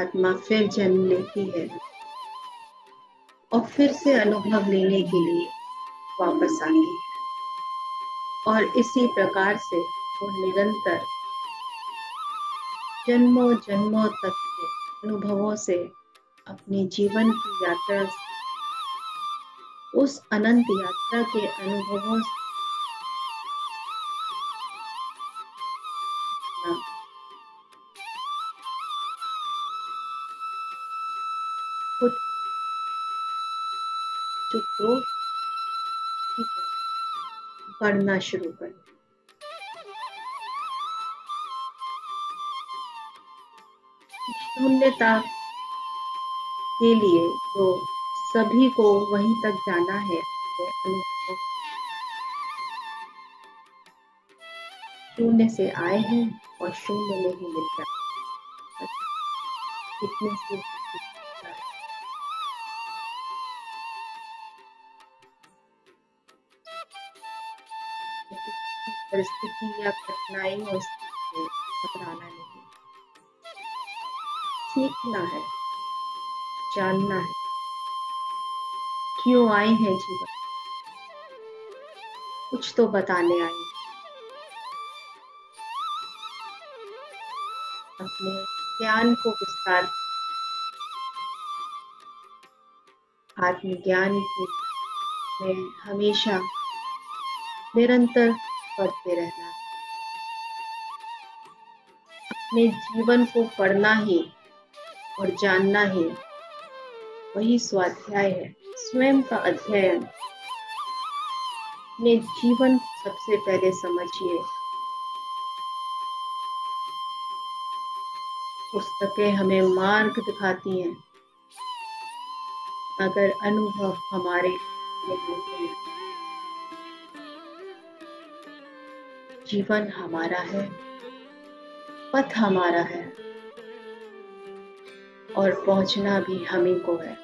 [SPEAKER 1] आत्मा फिर जन्म लेती है और फिर से अनुभव लेने के लिए वापस आती है, और इसी प्रकार से वो निरंतर जन्मों जन्मों तक के अनुभवों से अपने जीवन की यात्रा, उस अनंत यात्रा के अनुभवों से खुद जो ग्रोथ बढ़ना शुरू कर। शून्यता के लिए जो सभी को वहीं तक जाना है, अनुभव शून्य से आए हैं और शून्य में ही मिल जाए, बस इतने से ही होता है। किसी परिस्थिति या कठिनाई और से घबराना नहीं, सीखना है, जानना है क्यों आए हैं जीवन, कुछ तो बताने आए हैं। अपने ज्ञान को विस्तार, आत्मज्ञान की में हमेशा निरंतर पढ़ते रहना है। अपने जीवन को पढ़ना ही और जानना ही वही स्वाध्याय है, स्वयं का अध्ययन। अपने जीवन को सबसे पहले समझिए। पुस्तकें हमें मार्ग दिखाती हैं, अगर अनुभव हमारे में होते हैं। जीवन हमारा है, पथ हमारा है और पहुंचना भी हमें को है।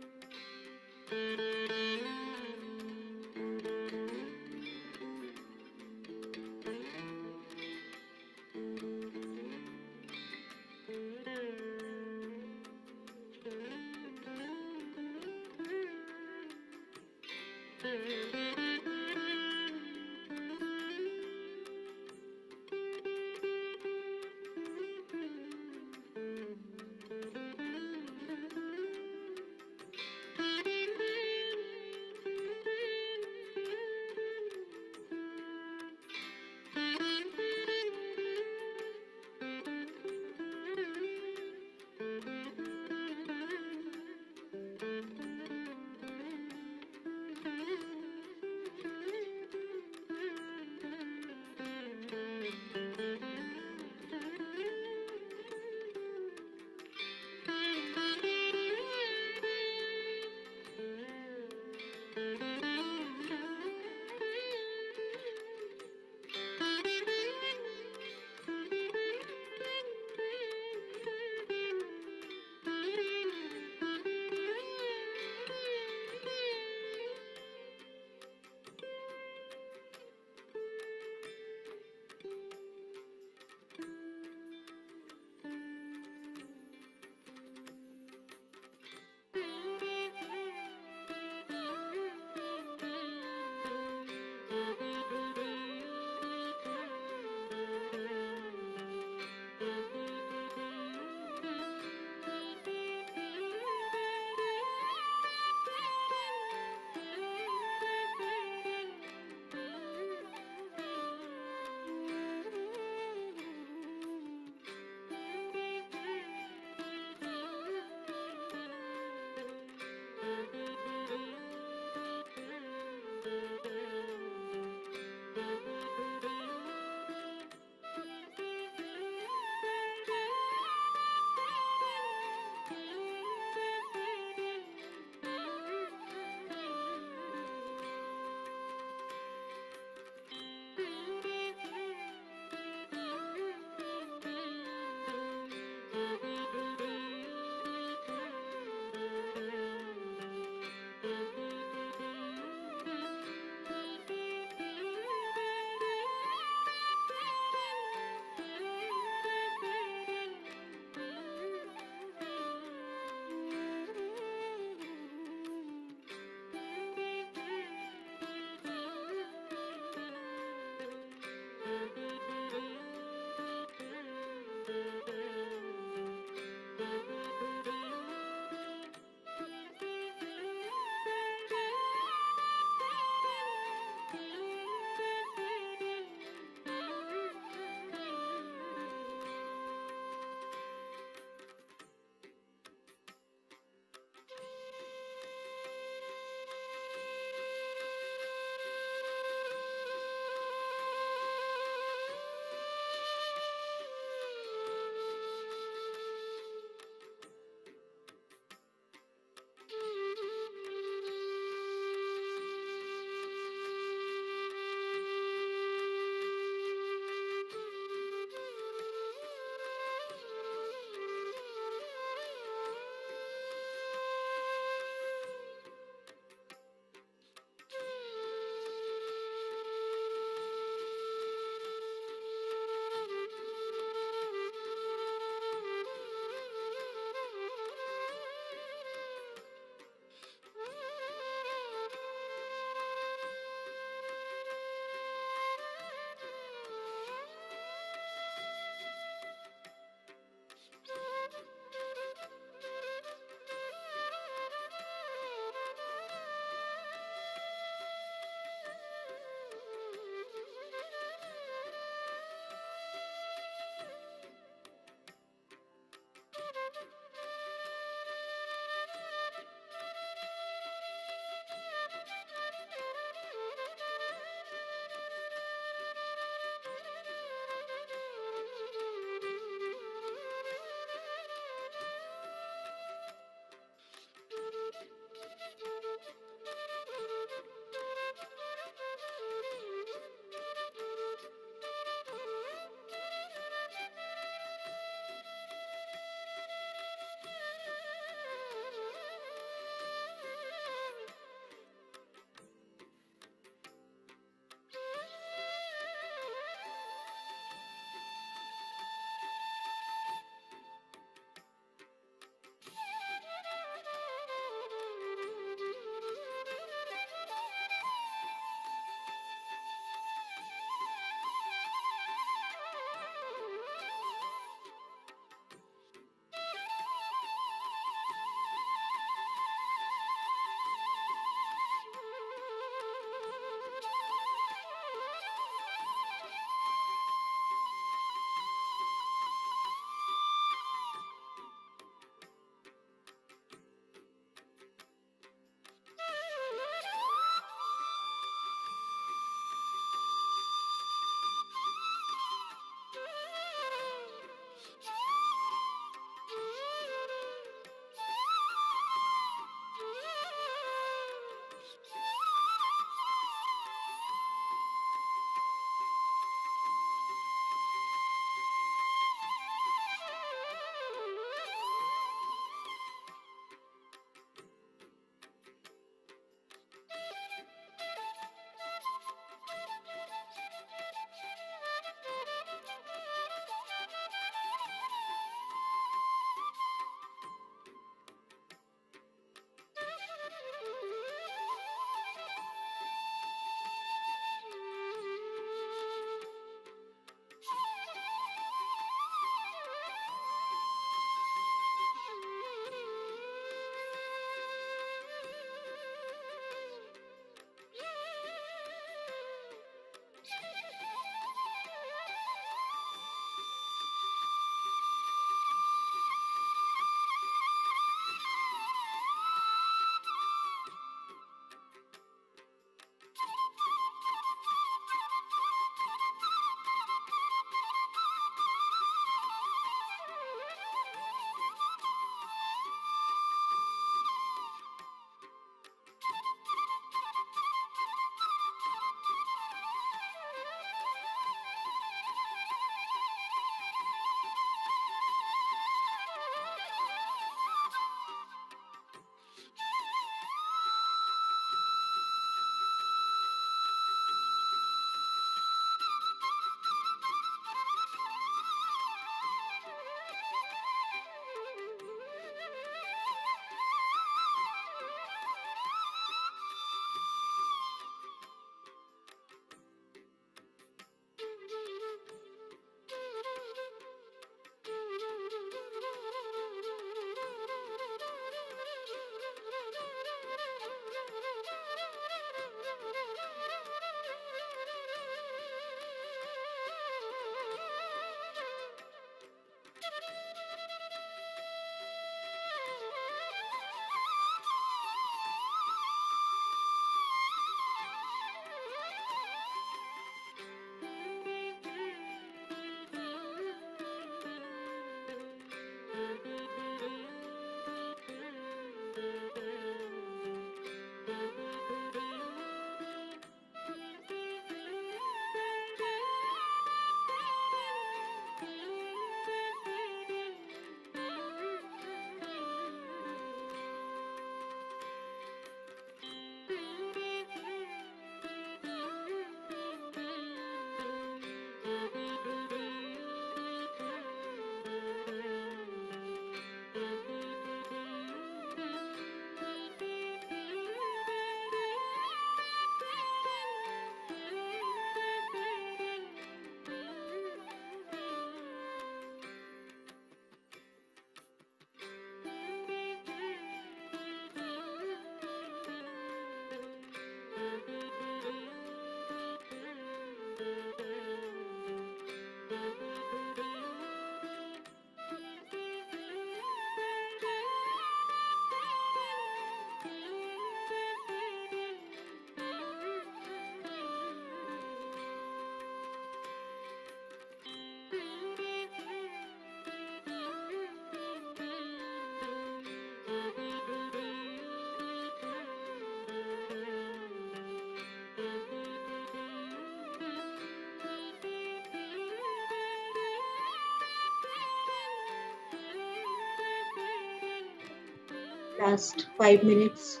[SPEAKER 1] Last 5 minutes.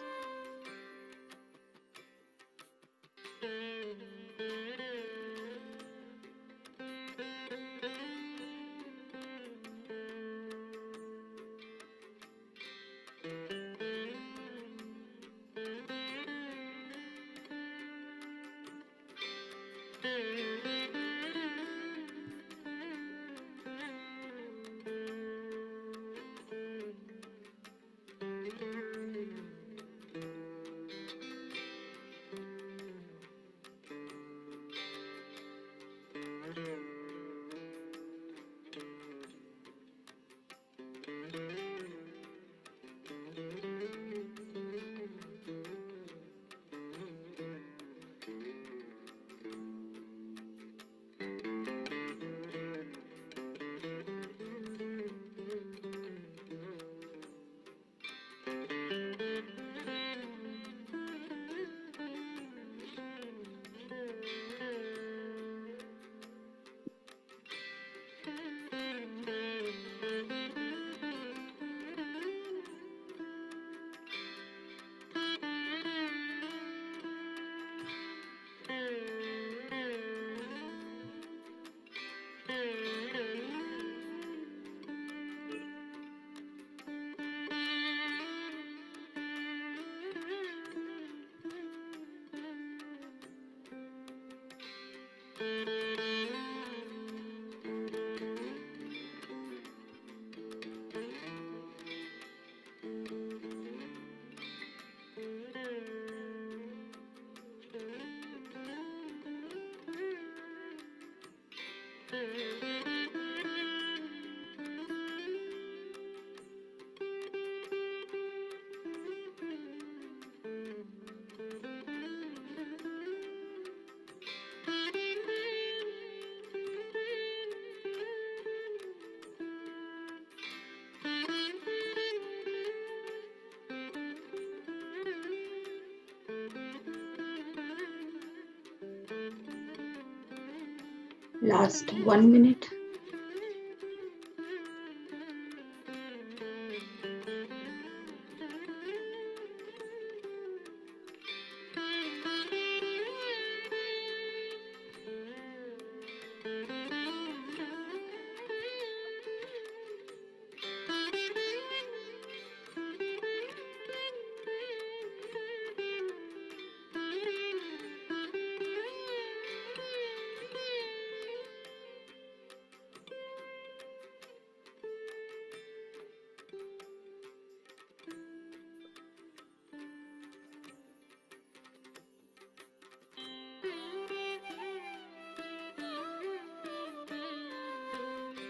[SPEAKER 1] Last 1 minute.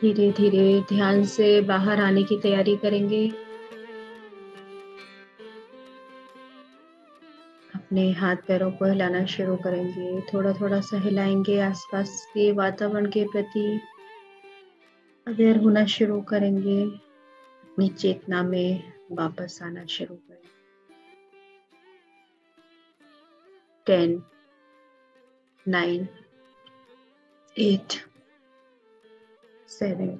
[SPEAKER 1] धीरे धीरे ध्यान से बाहर आने की तैयारी करेंगे। अपने हाथ पैरों को हिलाना शुरू करेंगे, थोड़ा थोड़ा सा हिलाएंगे। आसपास के वातावरण के प्रति अवेयर होना शुरू करेंगे। अपनी चेतना में वापस आना शुरू करें। 10, 9, 8, 7,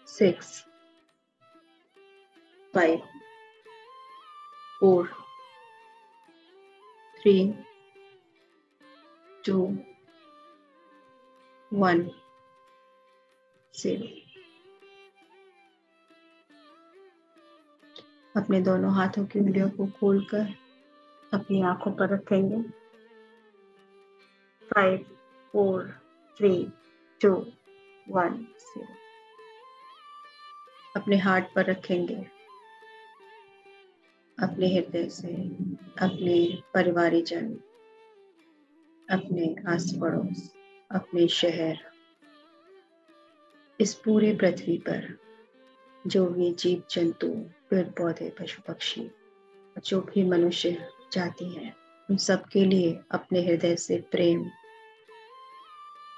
[SPEAKER 1] 6, 5, 4, 3, 2, 1, 0। अपने दोनों हाथों की उंगलियों को खोलकर अपनी आंखों पर रखेंगे। 5, 4, 3, 2, 1, 0। अपने हार्ट पर रखेंगे। अपने हृदय से अपने परिवारजन, अपने आस पड़ोस, अपने शहर, इस पूरे पृथ्वी पर जो भी जीव जंतु, पेड़ पौधे, पशु पक्षी, जो भी मनुष्य जाति हैं, उन सबके लिए अपने हृदय से प्रेम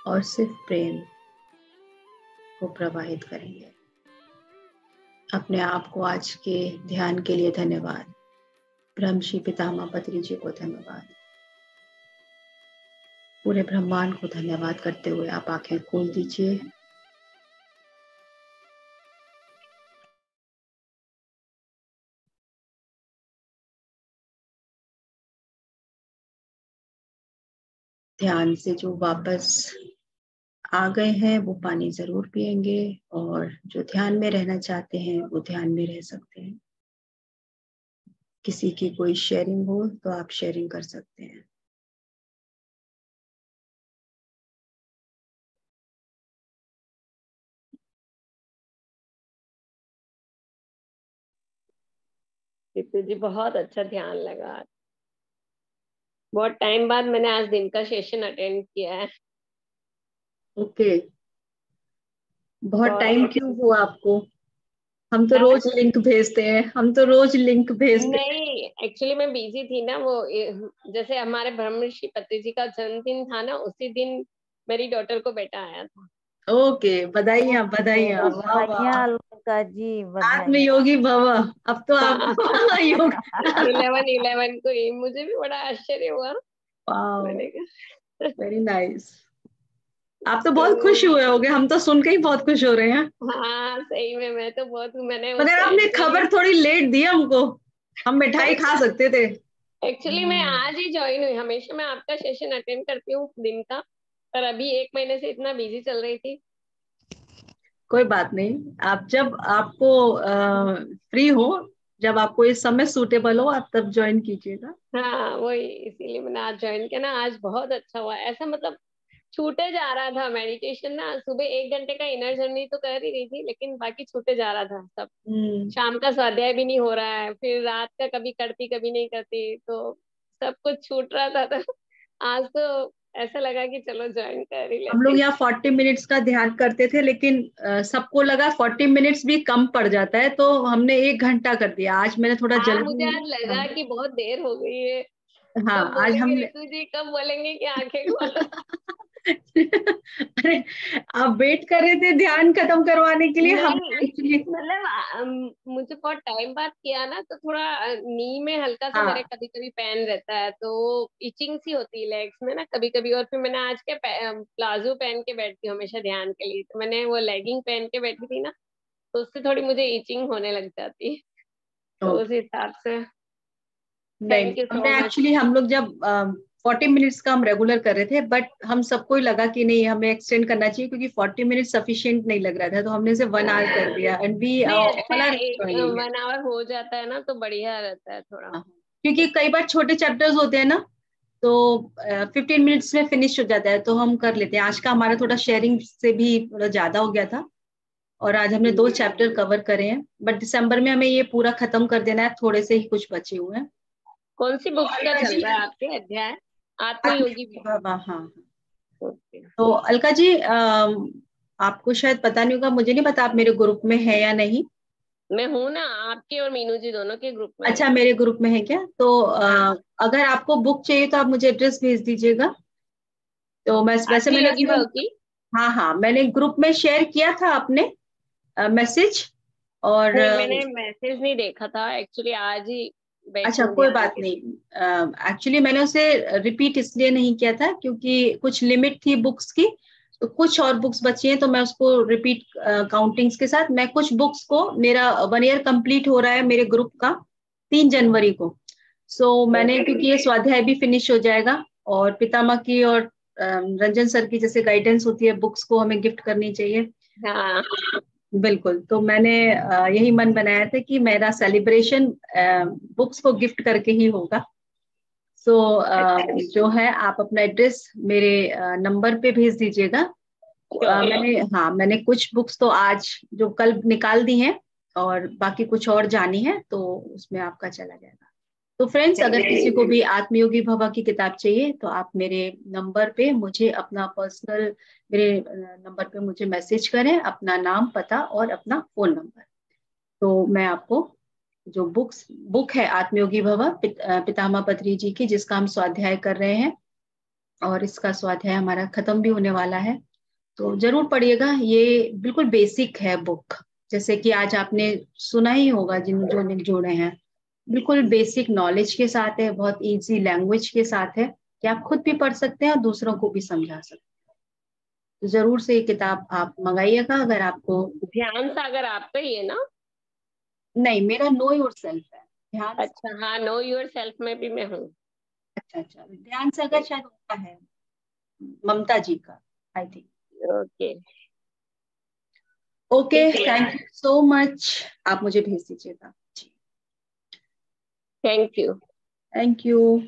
[SPEAKER 1] और सिर्फ प्रेम को प्रवाहित करेंगे। अपने आप को आज के ध्यान के लिए धन्यवाद। ब्रह्मश्री पितामह पत्री जी को धन्यवाद। पूरे ब्रह्मांड को धन्यवाद करते हुए आप आंखें खोल दीजिए। ध्यान से जो वापस आ गए हैं वो पानी जरूर पिएंगे, और जो ध्यान में रहना चाहते हैं वो ध्यान में रह सकते हैं। किसी की कोई शेयरिंग हो तो आप शेयरिंग कर सकते हैं।
[SPEAKER 3] दीप्ति जी बहुत अच्छा ध्यान लगा। बहुत टाइम बाद मैंने आज दिन का सेशन अटेंड किया है।
[SPEAKER 1] ओके, बहुत
[SPEAKER 3] बहुत
[SPEAKER 1] टाइम
[SPEAKER 3] अच्छा।
[SPEAKER 1] क्यों हुआ आपको? हम तो
[SPEAKER 3] हाँ?
[SPEAKER 1] रोज लिंक भेजते हैं, हम तो रोज लिंक भेजते
[SPEAKER 3] नहीं, एक्चुअली मैं बिजी थी ना, वो जैसे हमारे ब्रह्म ऋषि पत्रिजी जी का जन्मदिन था ना, उसी दिन मेरी डॉटर को बेटा आया था।
[SPEAKER 1] हैं। ओके, बधाइयाँ
[SPEAKER 2] ओके,
[SPEAKER 1] बधाइयाँ, वाह वाह।
[SPEAKER 2] बधाइयाँ अलका जी, बधाइयाँ।
[SPEAKER 1] आत्मयोगी भव। अब तो
[SPEAKER 3] हाँ।
[SPEAKER 1] आपको योग।
[SPEAKER 3] 11/11 को ही मुझे भी बड़ा आश्चर्य हुआ।
[SPEAKER 1] वाह,
[SPEAKER 3] मैंने कहा
[SPEAKER 1] वेरी नाइस। आप तो बहुत खुश
[SPEAKER 3] तो
[SPEAKER 1] हुए होगे, हम तो सुन के ही बहुत खुश हो रहे हैं।
[SPEAKER 3] हाँ, सही में मैं तो बहुत, मैंने
[SPEAKER 1] मगर
[SPEAKER 3] उसको
[SPEAKER 1] आपने
[SPEAKER 3] एक्चुअली
[SPEAKER 1] खबर थोड़ी लेट दी हमको, हम मिठाई खा सकते थे।
[SPEAKER 3] एक्चुअली मैं आज ही ज्वाइन हुई। हमेशा मैं आपका सेशन अटेंड करती हूँ दिन का, पर अभी 1 महीने से इतना बिजी चल रही थी।
[SPEAKER 1] कोई बात नहीं, आप जब आपको फ्री हो, जब आपको इस समय सूटेबल हो, आप तब ज्वाइन कीजिएगा।
[SPEAKER 3] हाँ, वही इसीलिए मैंने आज ज्वाइन किया ना। आज बहुत अच्छा हुआ, ऐसा मतलब छूटे जा रहा था मेडिटेशन ना। सुबह 1 घंटे का इनर जर्नी तो कर ही रही थी, लेकिन बाकी छूटे जा रहा था सब।
[SPEAKER 1] हम्म।
[SPEAKER 3] शाम का स्वाध्याय भी नहीं हो रहा है, फिर रात का कभी करती कभी नहीं करती, तो सब कुछ छूट रहा था। तो आज तो ऐसा लगा कि चलो ज्वाइन कर ही
[SPEAKER 1] हम लोग
[SPEAKER 3] लेते।
[SPEAKER 1] यहाँ 40 मिनट्स का ध्यान करते थे, लेकिन सबको लगा 40 मिनट्स भी कम पड़ जाता है, तो हमने 1 घंटा कर दिया। आज मैंने थोड़ा
[SPEAKER 3] हाँ, मुझे
[SPEAKER 1] जल्दी।
[SPEAKER 3] आज
[SPEAKER 1] हाँ।
[SPEAKER 3] लगा कि बहुत देर हो गई है।
[SPEAKER 1] हाँ,
[SPEAKER 3] कब
[SPEAKER 1] आज
[SPEAKER 3] बोलेंगे
[SPEAKER 1] हमने
[SPEAKER 3] रितु जी, कब बोलेंगे कि आंखें खोलो।
[SPEAKER 1] अरे, आप वेट कर रहे थे ध्यान खत्म करवाने के लिए,
[SPEAKER 3] नहीं,
[SPEAKER 1] हमने एक्चुअली।
[SPEAKER 3] मतलब मुझे बहुत टाइम बाद किया ना, तो थोड़ा नी में हल्का सा मेरे
[SPEAKER 1] हाँ।
[SPEAKER 3] कभी कभी पेन रहता है, तो इचिंग सी होती है लेग्स में ना कभी कभी। और फिर मैंने आज के प्लाजो पहन के बैठती हूँ हमेशा ध्यान के लिए, तो मैंने वो लेगिंग पहन के बैठी थी ना, तो उससे थोड़ी मुझे इचिंग होने लग जाती है। तो उस
[SPEAKER 1] ओके।
[SPEAKER 3] हिसाब से
[SPEAKER 1] नहीं नहीं,
[SPEAKER 3] थैंक यू सो
[SPEAKER 1] हमने
[SPEAKER 3] मच।
[SPEAKER 1] एक्चुअली, हम लोग जब 40 मिनट्स का हम रेगुलर कर रहे थे, बट हम सबको ही लगा कि नहीं, हमें एक्सटेंड करना चाहिए, क्योंकि 40 मिनट सफिशिएंट नहीं लग रहा था, तो हमने इसे 1 आवर कर दिया, एंड वी
[SPEAKER 3] नहीं, अच्छा
[SPEAKER 1] ऑल
[SPEAKER 3] है,
[SPEAKER 1] आर
[SPEAKER 3] एक
[SPEAKER 1] ज्वाइनिंग।
[SPEAKER 3] 1 आवर हो जाता है ना तो बढ़िया रहता है थोड़ा।
[SPEAKER 1] हाँ, क्योंकि कई बार छोटे चैप्टर्स होते हैं ना, तो 15 मिनट्स में फिनिश हो जाता है, तो हम कर लेते हैं। आज का हमारा थोड़ा शेयरिंग से भी थोड़ा ज्यादा हो गया था, और आज हमने 2 चैप्टर कवर करे हैं, बट दिसंबर में हमें ये पूरा खत्म कर देना है, थोड़े से ही कुछ बचे हुए हैं।
[SPEAKER 3] कौन सी
[SPEAKER 1] तो
[SPEAKER 3] बुक्स का
[SPEAKER 1] अलका
[SPEAKER 3] चल
[SPEAKER 1] जी,
[SPEAKER 3] रहा है आपके अध्याय? आत्मयोगी भी?
[SPEAKER 1] आत्मयोगी बाबा, हाँ हाँ।
[SPEAKER 3] ओके।
[SPEAKER 1] तो अलका जी, आपको शायद पता नहीं होगा, मुझे नहीं पता आप मेरे ग्रुप में है या नहीं।
[SPEAKER 3] मैं हूं ना, आपके और मीनू जी दोनों के ग्रुप में हूँ।
[SPEAKER 1] अच्छा, मेरे ग्रुप में है क्या? तो
[SPEAKER 3] हाँ।
[SPEAKER 1] अगर आपको बुक चाहिए तो आप मुझे एड्रेस भेज दीजिएगा। तो मैं वैसे मैंने
[SPEAKER 3] आत्मयोगी
[SPEAKER 1] अपने,
[SPEAKER 3] भाव की?
[SPEAKER 1] हाँ हाँ, मैंने ग्रुप में शेयर किया था अपने मैसेज, और
[SPEAKER 3] नहीं, मैंने मैसेज नहीं देखा था एक्चुअली, आज ही बैठी
[SPEAKER 1] अच्छा,
[SPEAKER 3] हूँ
[SPEAKER 1] कोई
[SPEAKER 3] ध्यान
[SPEAKER 1] बात
[SPEAKER 3] के लिए।
[SPEAKER 1] नहीं। एक्चुअली मैंने उसे रिपीट इसलिए नहीं किया था, क्योंकि कुछ लिमिट थी बुक्स की, तो कुछ और बुक्स बची हैं, तो मैं उसको रिपीट काउंटिंग्स के साथ, मैं कुछ बुक्स को, मेरा 1 ईयर कंप्लीट हो रहा है मेरे ग्रुप का 3 जनवरी को। सो मैंने,
[SPEAKER 3] ओके।
[SPEAKER 1] क्योंकि ये स्वाध्याय भी फिनिश हो जाएगा, और पितामह की और रंजन सर की जैसे गाइडेंस होती है, बुक्स को हमें गिफ्ट करनी चाहिए।
[SPEAKER 3] हाँ।
[SPEAKER 1] बिल्कुल, तो मैंने यही मन बनाया था कि मेरा सेलिब्रेशन बुक्स को गिफ्ट करके ही होगा। सो जो है, आप अपना एड्रेस मेरे नंबर पे भेज दीजिएगा।
[SPEAKER 3] श्योर।
[SPEAKER 1] मैंने कुछ बुक्स तो आज जो कल निकाल दी हैं, और बाकी कुछ और जानी है, तो उसमें आपका चला जाएगा। तो फ्रेंड्स, अगर किसी को भी आत्मयोगी भवा की किताब चाहिए, तो आप मेरे नंबर पे मुझे अपना पर्सनल, मेरे नंबर पे मुझे मैसेज करें, अपना नाम, पता और अपना फोन नंबर। तो मैं आपको जो बुक है आत्मयोगी भवा, पितामह पत्री जी की, जिसका हम स्वाध्याय कर रहे हैं, और इसका स्वाध्याय हमारा खत्म भी होने वाला है, तो जरूर पढ़िएगा। ये बिल्कुल बेसिक है बुक, जैसे कि आज आपने सुना ही होगा, जिन जो ने जोड़े हैं, बिल्कुल बेसिक नॉलेज के साथ है, बहुत इजी लैंग्वेज के साथ है, कि आप खुद भी पढ़ सकते हैं और दूसरों को भी समझा सकते हैं। तो जरूर से ये किताब आप मंगाइएगा, अगर आपको।
[SPEAKER 3] ध्यान सागर आपका ही है ना?
[SPEAKER 1] नहीं, मेरा नो योर सेल्फ है। ध्यान
[SPEAKER 3] अच्छा, हाँ, नो योर सेल्फ में भी मैं हूँ।
[SPEAKER 1] अच्छा अच्छा, ध्यान से अगर शायद उनका है। ममता जी का, आई थिंक।
[SPEAKER 3] ओके,
[SPEAKER 1] ओके,
[SPEAKER 3] ठीक है,
[SPEAKER 1] थैंक यू सो मच। आप मुझे भेज दीजिएगा जी।
[SPEAKER 3] Thank you.
[SPEAKER 1] Thank you.